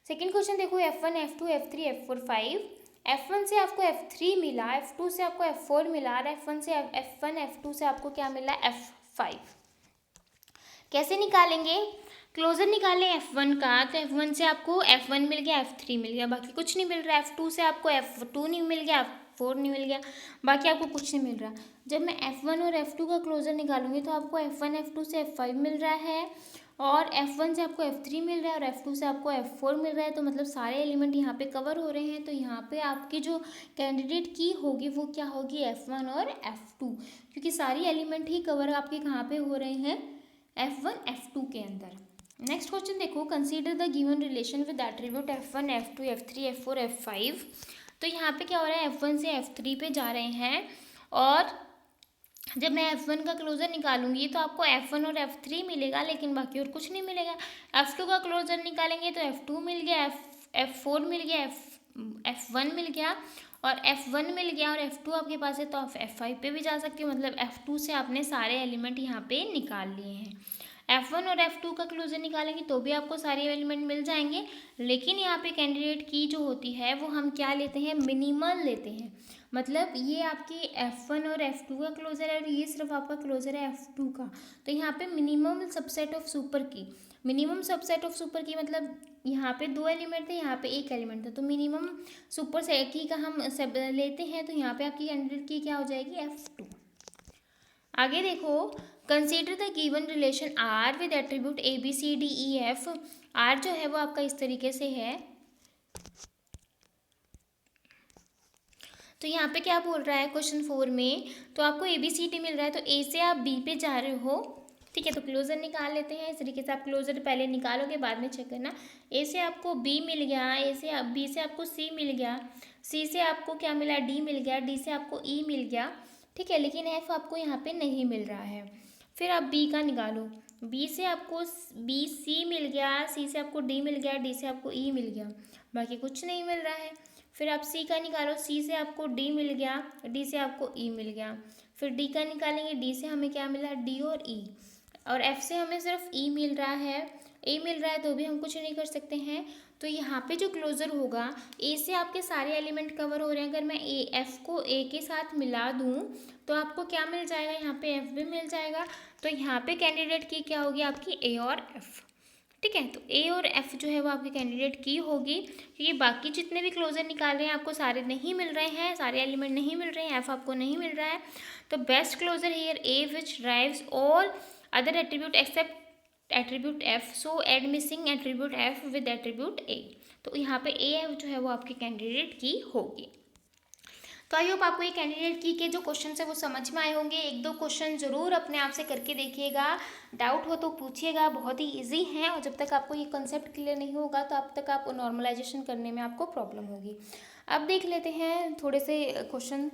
सेकेंड क्वेश्चन देखो, f1 f2 f3 f4 5 F1 से आपको F3 मिला, F2 से आपको F4 मिला, और F1 से F1, F2 से आपको क्या मिला, F5। कैसे निकालेंगे, क्लोजर निकालें F1 का, तो F1 से आपको F1 मिल गया, F3 मिल गया, बाकी कुछ नहीं मिल रहा। F2 से आपको F2 नहीं मिल गया, F4 नहीं मिल गया, बाकी आपको कुछ नहीं मिल रहा। जब मैं F1 और F2 का क्लोजर निकालूंगी तो आपको F1 F2 से F5 मिल रहा है, और F1 से आपको F3 मिल रहा है, और F2 से आपको F4 मिल रहा है। तो मतलब सारे एलिमेंट यहाँ पे कवर हो रहे हैं। तो यहाँ पे आपकी जो कैंडिडेट की होगी वो क्या होगी, F1 और F2, क्योंकि सारी एलिमेंट ही कवर आपके कहाँ पे हो रहे हैं, F1 F2 के अंदर। नेक्स्ट क्वेश्चन देखो, consider the given relation with attribute F1 F2 F3 F4 F5। तो यहाँ पे क्या हो रहा है, F1 से F3 पे जा रहे हैं, और जब मैं F1 का क्लोजर निकालूंगी तो आपको F1 और F3 मिलेगा, लेकिन बाकी और कुछ नहीं मिलेगा। F2 का क्लोजर निकालेंगे तो F2 मिल गया, F4 मिल गया, F1 मिल गया, और F1 मिल गया, और F2 आपके पास है तो आप F5 पे भी जा सकते हो। मतलब F2 से आपने सारे एलिमेंट यहाँ पे निकाल लिए हैं। F1 और F2 का क्लोजर निकालेंगे तो भी आपको सारे एलिमेंट मिल जाएंगे, लेकिन यहाँ पे कैंडिडेट की जो होती है वो हम क्या लेते हैं, मिनिमल लेते हैं। मतलब ये आपकी F1 और F2 का क्लोजर है, और ये सिर्फ आपका क्लोजर है F2 का। तो यहाँ पे मिनिमम सबसेट ऑफ सुपर की, मिनिमम सबसेट ऑफ सुपर की मतलब यहाँ पे 2 एलिमेंट थे, यहाँ पे 1 एलिमेंट था, तो मिनिमम सुपर सेट की का हम सब लेते हैं। तो यहाँ पे आपकी कैंडिडेट की क्या हो जाएगी, F2। आगे देखो, consider the given relation R with attribute ABCDEF। R जो है वो आपका इस तरीके से है। तो यहाँ पे क्या बोल रहा है क्वेश्चन 4 में, तो आपको ABCD मिल रहा है, तो A से आप B पे जा रहे हो, ठीक है। तो क्लोजर निकाल लेते हैं। इस तरीके से आप क्लोजर पहले निकालोगे, बाद में चेक करना। A से आपको B मिल गया, B से आपको C मिल गया, C से आपको क्या मिला, D मिल गया, D से आपको E मिल गया, ठीक है। लेकिन F आपको यहाँ पे नहीं मिल रहा है। फिर आप B का निकालो, B से आपको B C मिल गया, C से आपको D मिल गया, D से आपको E मिल गया, बाकी कुछ नहीं मिल रहा है। फिर आप C का निकालो, C से आपको D मिल गया, D से आपको E मिल गया। फिर D का निकालेंगे, D से हमें क्या मिला, D और E, और F से हमें सिर्फ E मिल रहा है, A मिल रहा है, तो भी हम कुछ नहीं कर सकते हैं। तो यहाँ पे जो क्लोजर होगा, A से आपके सारे एलिमेंट कवर हो रहे हैं। अगर मैं F को A के साथ मिला दूँ तो आपको क्या मिल जाएगा, यहाँ पे F भी मिल जाएगा। तो यहाँ पे कैंडिडेट की क्या होगी, आपकी A और F, ठीक है। तो A और F जो है वो आपकी कैंडिडेट की होगी, क्योंकि बाकी जितने भी क्लोजर निकाल रहे हैं आपको सारे नहीं मिल रहे हैं, सारे एलिमेंट नहीं मिल रहे हैं, F आपको नहीं मिल रहा है। तो best closure here A which drives all other attribute except attribute F, so add missing attribute F with attribute A। तो यहाँ पे A जो है वो आपकी कैंडिडेट की होगी। तो आई होप आपको ये कैंडिडेट की के जो क्वेश्चन है वो समझ में आए होंगे। 1-2 क्वेश्चन जरूर अपने आप से करके देखिएगा, डाउट हो तो पूछिएगा, बहुत ही इजी है। और जब तक आपको ये कंसेप्ट क्लियर नहीं होगा तो अब तक आप नॉर्मलाइजेशन करने में आपको प्रॉब्लम होगी। अब देख लेते हैं थोड़े से question.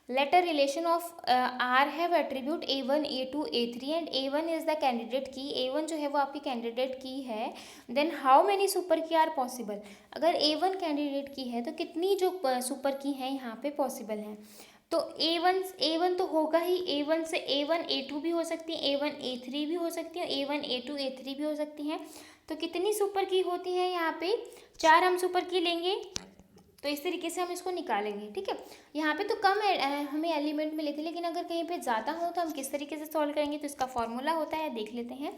Letter relation of R have attribute A1 A2 A3 and A1 is the candidate key. A1 जो है वो आपकी कैंडिडेट की है। Then how many super key are possible. अगर A1 कैंडिडेट की है तो कितनी जो सुपर की हैं यहाँ पे पॉसिबल हैं। तो A1 तो होगा ही, A1 से A1 A2 भी हो सकती है, A1 A3 भी हो सकती है, A1 A2 A3 भी हो सकती हैं। तो कितनी सुपर की होती है यहाँ पे, 4 हम सुपर की लेंगे। तो इस तरीके से हम इसको निकालेंगे, ठीक है। यहाँ पे तो कम हमें एलिमेंट मिले थे, लेकिन अगर कहीं पे ज़्यादा हो तो हम किस तरीके से सॉल्व करेंगे, तो इसका फॉर्मूला होता है, देख लेते हैं।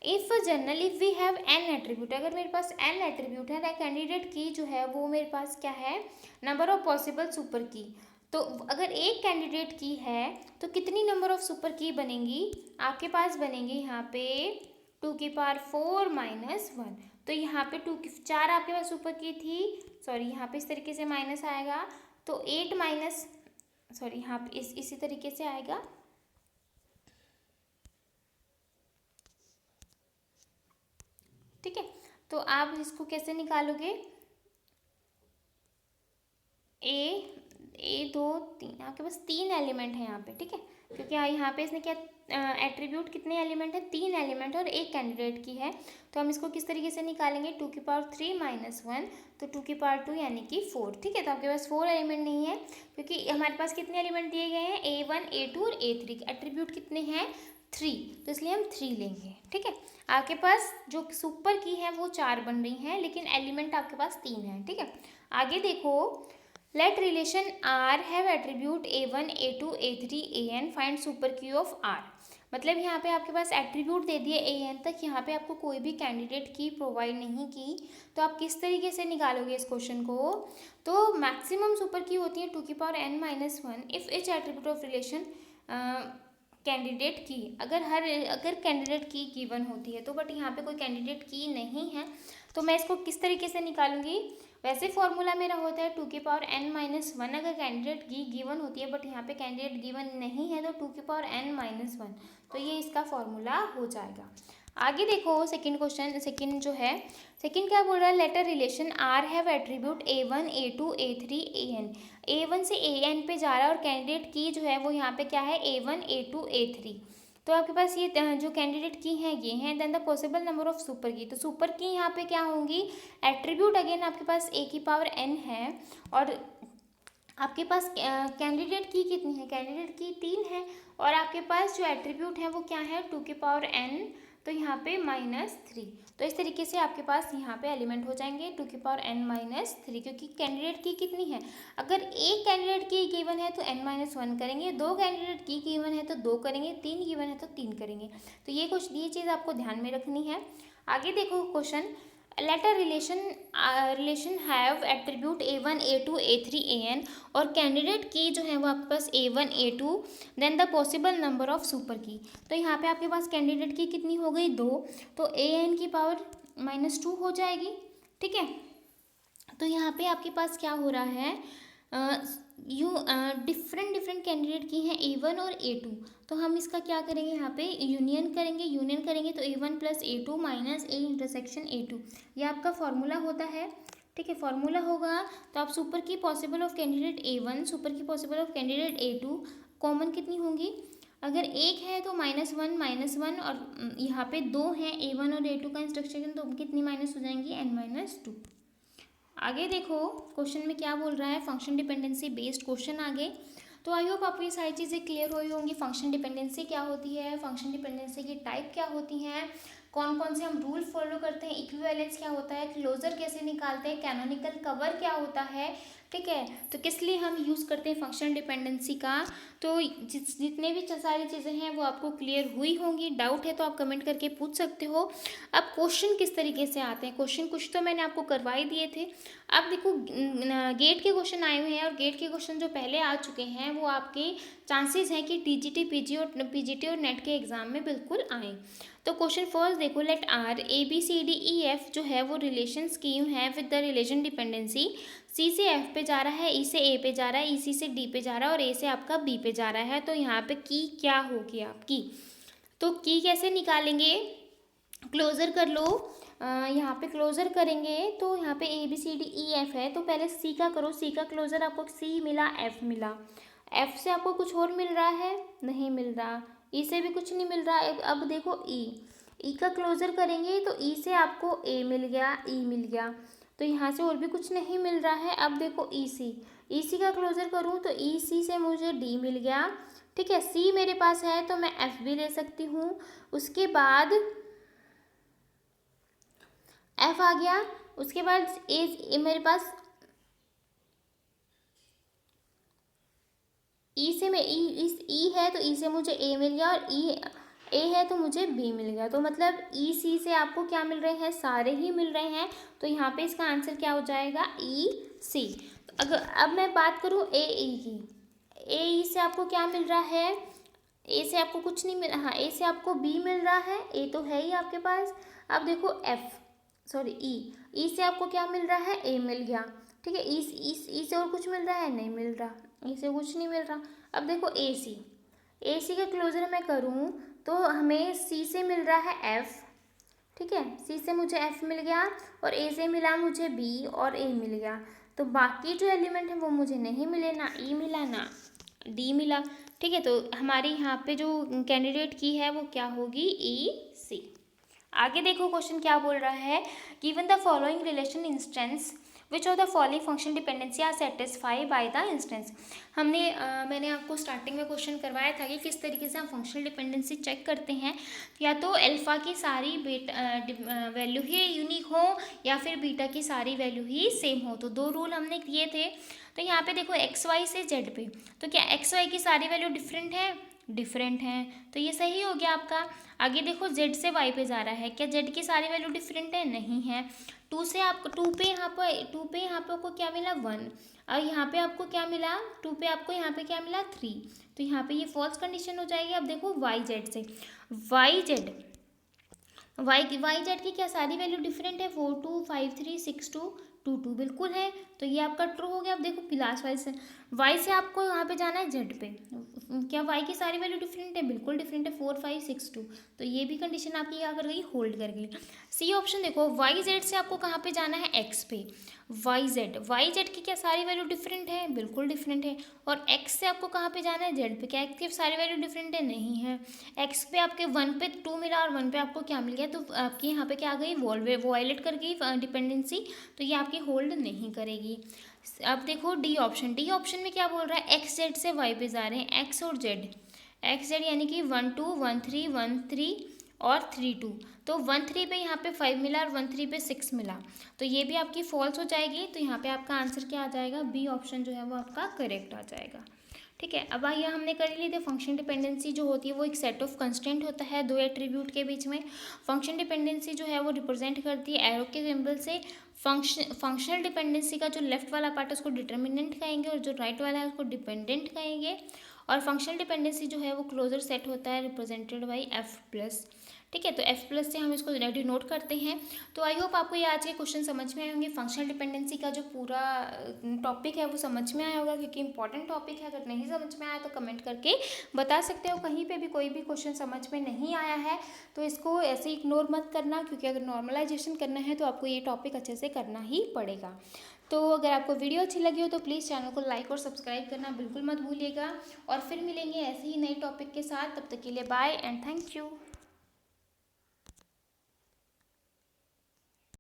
If generally we have n attribute, अगर मेरे पास n एट्रीब्यूट है तो कैंडिडेट की जो है वो मेरे पास क्या है, number of possible super key. तो अगर एक कैंडिडेट की है तो कितनी नंबर ऑफ सुपर की बनेंगी, आपके पास बनेंगी यहाँ पे 2 की पावर 4 माइनस 1। तो यहाँ पे 2 की 4 आपके पास सुपर की थी, सॉरी यहाँ पे इस तरीके से माइनस आएगा, तो 8 माइनस, सॉरी यहाँ पे इसी तरीके से आएगा, ठीक है। तो आप इसको कैसे निकालोगे, ए 2 3, आपके पास 3 एलिमेंट है यहाँ पे, ठीक है। क्योंकि यहाँ पे इसने क्या एट्रीब्यूट कितने एलिमेंट है, 3 एलिमेंट और एक कैंडिडेट की है। तो हम इसको किस तरीके से निकालेंगे, 2 की पावर 3 माइनस 1, तो 2 की पावर 2 यानी कि 4, ठीक है। तो आपके पास 4 एलिमेंट नहीं है, क्योंकि हमारे पास कितने एलिमेंट दिए गए हैं, A1 A2 और A3, एट्रीब्यूट कितने हैं, 3, तो इसलिए हम 3 लेंगे, ठीक है। आपके पास जो सुपर की है वो 4 बन रही हैं, लेकिन एलिमेंट आपके पास 3 है, ठीक है। आगे देखो, let relation R have attribute A1 A2 A3 AN, find super key of R. मतलब यहाँ पे आपके पास एट्रीब्यूट दे दिए AN तक, यहाँ पे आपको कोई भी कैंडिडेट की प्रोवाइड नहीं की, तो आप किस तरीके से निकालोगे इस क्वेश्चन को। तो मैक्सिमम सुपर क्यू होती है 2n-1 if etch attribute of relation candidate की, अगर कैंडिडेट की गिवन होती है तो, बट यहाँ पे कोई कैंडिडेट की नहीं है, तो मैं इसको किस तरीके से निकालूंगी। वैसे फॉर्मूला मेरा होता है 2n-1 अगर कैंडिडेट की गिवन होती है, बट यहाँ पे कैंडिडेट गिवन नहीं है तो 2n-1, तो ये इसका फॉर्मूला हो जाएगा। आगे देखो सेकंड क्वेश्चन, सेकंड जो है, सेकंड क्या बोल रहा है, letter relation R have attribute A1 A2 A3 AN, A1 से AN पे जा रहा है और कैंडिडेट की जो है वो यहाँ पे क्या है A1 A2 A3, तो आपके पास ये जो कैंडिडेट की हैं ये हैं। Then the possible number of super key, तो सुपर की यहाँ पे क्या होंगी, एट्रीब्यूट अगेन आपके पास A⁴n है, और आपके पास कैंडिडेट की कितनी है, कैंडिडेट की 3 है, और आपके पास जो एट्रीब्यूट है वो क्या है 2n, तो यहाँ पे -3, तो इस तरीके से आपके पास यहाँ पे एलिमेंट हो जाएंगे 2n-3, क्योंकि कैंडिडेट की कितनी है, अगर एक कैंडिडेट की गिवन है तो n-1 करेंगे, 2 कैंडिडेट की गिवन है तो 2 करेंगे, 3 गिवन है तो 3 करेंगे। तो ये चीज़ आपको ध्यान में रखनी है। आगे देखो question, let a relation have attribute A1 A2 A3 AN, और कैंडिडेट की जो है वो आपके पास A1 A2, then the possible number of super key, तो यहाँ पे आपके पास कैंडिडेट की कितनी हो गई 2, तो AN की पावर -2 हो जाएगी, ठीक है। तो यहाँ पे आपके पास क्या हो रहा है, डिफरेंट कैंडिडेट की हैं A1 और A2, तो हम इसका क्या करेंगे, यहाँ पे यूनियन करेंगे तो A1 + A2 - A∩A2, ये आपका फॉर्मूला होता है, ठीक है। फॉर्मूला होगा तो आप super key possible of candidate A1, super key possible of candidate A2, common कितनी होंगी, अगर एक है तो -1, और यहाँ पे 2 हैं A1 और A2 का इंस्ट्रक्शन, तो कितनी माइनस हो जाएंगी n-2। आगे देखो क्वेश्चन में क्या बोल रहा है, फंक्शन डिपेंडेंसी बेस्ड क्वेश्चन आगे। तो आई होप आपको ये सारी चीज़ें क्लियर हुई होंगी, फंक्शन डिपेंडेंसी क्या होती है, फंक्शन डिपेंडेंसी की टाइप क्या होती हैं, कौन कौन से हम रूल फॉलो करते हैं, इक्विवेलेंस क्या होता है, क्लोजर कैसे निकालते हैं, कैनोनिकल कवर क्या होता है, ठीक है। तो किस लिए हम यूज़ करते हैं फंक्शन डिपेंडेंसी का, तो जितने भी सारी चीज़ें हैं वो आपको क्लियर हुई होंगी। डाउट है तो आप कमेंट करके पूछ सकते हो। अब क्वेश्चन किस तरीके से आते हैं, क्वेश्चन कुछ तो मैंने आपको करवा ही दिए थे। अब देखो गेट के क्वेश्चन आए हुए हैं, और गेट के क्वेश्चन जो पहले आ चुके हैं वो आपके चांसेस हैं कि टीजीटी पीजीटी और नेट के एग्जाम में बिल्कुल आए। तो क्वेश्चन फर्स्ट देखो, लेट आर ABCDEF जो है वो रिलेशन स्कीम है with the relation dependency, C से F पे जा रहा है, E से A पे जा रहा है, EC से D पे जा रहा है, और A से आपका B पे जा रहा है। तो यहाँ पे की क्या होगी आपकी, तो की कैसे निकालेंगे, क्लोजर कर लो। यहाँ पे क्लोजर करेंगे तो यहाँ पे ABCDEF है, तो पहले C का करो, C का क्लोजर आपको C मिला, F मिला, F से आपको कुछ और मिल रहा है, नहीं मिल रहा, E से भी कुछ नहीं मिल रहा है। अब देखो E का क्लोजर करेंगे तो E से आपको A मिल गया, E मिल गया, तो यहाँ से और भी कुछ नहीं मिल रहा है। अब देखो EC का क्लोजर करूँ तो EC से मुझे D मिल गया, ठीक है। C मेरे पास है तो मैं F भी ले सकती हूँ, उसके बाद F आ गया, उसके बाद A मेरे पास E से मैं E है तो E से मुझे A मिल गया, और A है तो मुझे B मिल गया, तो मतलब EC से आपको क्या मिल रहे हैं, सारे ही मिल रहे हैं। तो यहाँ पे इसका आंसर क्या हो जाएगा, EC। तो अगर अब मैं बात करूँ AE की, AE से आपको क्या मिल रहा है, A से आपको कुछ नहीं मिला, हाँ A से आपको B मिल रहा है, A तो है ही आपके पास। अब देखो E से आपको क्या मिल रहा है, A मिल गया, ठीक है। E से और कुछ मिल रहा है, नहीं मिल रहा, E से कुछ नहीं मिल रहा। अब देखो AC का क्लोजर मैं करूँ तो हमें C से मिल रहा है F, ठीक है, C से मुझे F मिल गया, और A से मिला मुझे B और A मिल गया। तो बाकी जो एलिमेंट है वो मुझे नहीं मिले, ना E मिला ना D मिला, ठीक है। तो हमारी यहाँ पे जो कैंडिडेट की है वो क्या होगी, EC। आगे देखो क्वेश्चन क्या बोल रहा है, given the following relation instance which of the following functional dependency are satisfy by the instance. मैंने आपको स्टार्टिंग में क्वेश्चन करवाया था कि किस तरीके से हम फंक्शनल डिपेंडेंसी चेक करते हैं, या तो अल्फा की सारी वैल्यू ही यूनिक हो या फिर बीटा की सारी वैल्यू ही सेम हो। तो दो रूल हमने किए थे। तो यहाँ पे देखो एक्स वाई से जेड पे, तो क्या एक्स वाई की सारी वैल्यू डिफरेंट हैं, तो ये सही हो गया आपका। आगे देखो जेड से वाई पे जा रहा है, क्या जेड की सारी वैल्यू डिफरेंट है, नहीं है। टू पे यहाँ पर आपको क्या मिला 1, और यहाँ पे आपको क्या मिला 2 पे, आपको यहाँ पे क्या मिला 3, तो यहाँ पे ये फॉल्स कंडीशन हो जाएगी। अब देखो वाई जेड से, वाई जेड की क्या सारी वैल्यू डिफरेंट है, 4 2 5 3 6 2 2 2 बिल्कुल है, तो ये आपका ट्रू हो गया। अब देखो पिलास वाई से आपको यहाँ पे जाना है जेड पे, क्या वाई की सारी वैल्यू डिफरेंट है, बिल्कुल डिफरेंट है, 4 5 6 2, तो ये भी कंडीशन आपकी क्या कर गई, होल्ड कर गई। सी ऑप्शन देखो, वाई जेड से आपको कहाँ पे जाना है, एक्स पे, वाई जेड की क्या सारी वैल्यू डिफरेंट है, बिल्कुल डिफरेंट है। और एक्स से आपको कहाँ पे जाना है, जेड पे, क्या एक्स की सारी वैल्यू डिफरेंट है, नहीं है। एक्स पे आपके 1 पे 2 मिला और 1 पे आपको क्या मिल गया, तो आपकी यहाँ पे क्या आ गई, वॉयलेट कर गई डिपेंडेंसी, तो ये आपकी होल्ड नहीं करेगी। अब देखो डी ऑप्शन में क्या बोल रहा है, एक्स जेड से वाई पे जा रहे हैं, एक्स जेड यानी कि 1 2 1 3 1 3 और 3 2, तो 1 3 पे यहाँ पे 5 मिला और 1 3 पे 6 मिला, तो ये भी आपकी फॉल्स हो जाएगी। तो यहाँ पे आपका आंसर क्या आ जाएगा, बी ऑप्शन जो है वो आपका करेक्ट आ जाएगा। ठीक है, अब आइए हमने कर ली थी फंक्शन डिपेंडेंसी जो होती है वो एक सेट ऑफ कंस्टेंट होता है दो एट्रीब्यूट के बीच में। फंक्शन डिपेंडेंसी जो है वो रिप्रेजेंट करती है एरो के सिंबल से। फंक्शनल डिपेंडेंसी का जो लेफ्ट वाला पार्ट है उसको डिटर्मिनेंट कहेंगे और जो राइट वाला है उसको डिपेंडेंट कहेंगे। और फंक्शनल डिपेंडेंसी जो है वो क्लोजर सेट होता है रिप्रेजेंटेड बाई एफ प्लस। ठीक है, तो एफ प्लस से हम इसको डिनोट करते हैं। तो आई होप आपको ये आज के क्वेश्चन समझ में आए होंगे। फंक्शनल डिपेंडेंसी का जो पूरा टॉपिक है वो समझ में आया होगा, क्योंकि इंपॉर्टेंट टॉपिक है। अगर नहीं समझ में आया तो कमेंट करके बता सकते हो। कहीं पे भी कोई भी क्वेश्चन समझ में नहीं आया है तो इसको ऐसे इग्नोर मत करना, क्योंकि अगर नॉर्मलाइजेशन करना है तो आपको ये टॉपिक अच्छे से करना ही पड़ेगा। तो अगर आपको वीडियो अच्छी लगी हो तो प्लीज़ चैनल को लाइक और सब्सक्राइब करना बिल्कुल मत भूलिएगा। और फिर मिलेंगे ऐसे ही नए टॉपिक के साथ, तब तक के लिए बाय एंड थैंक यू।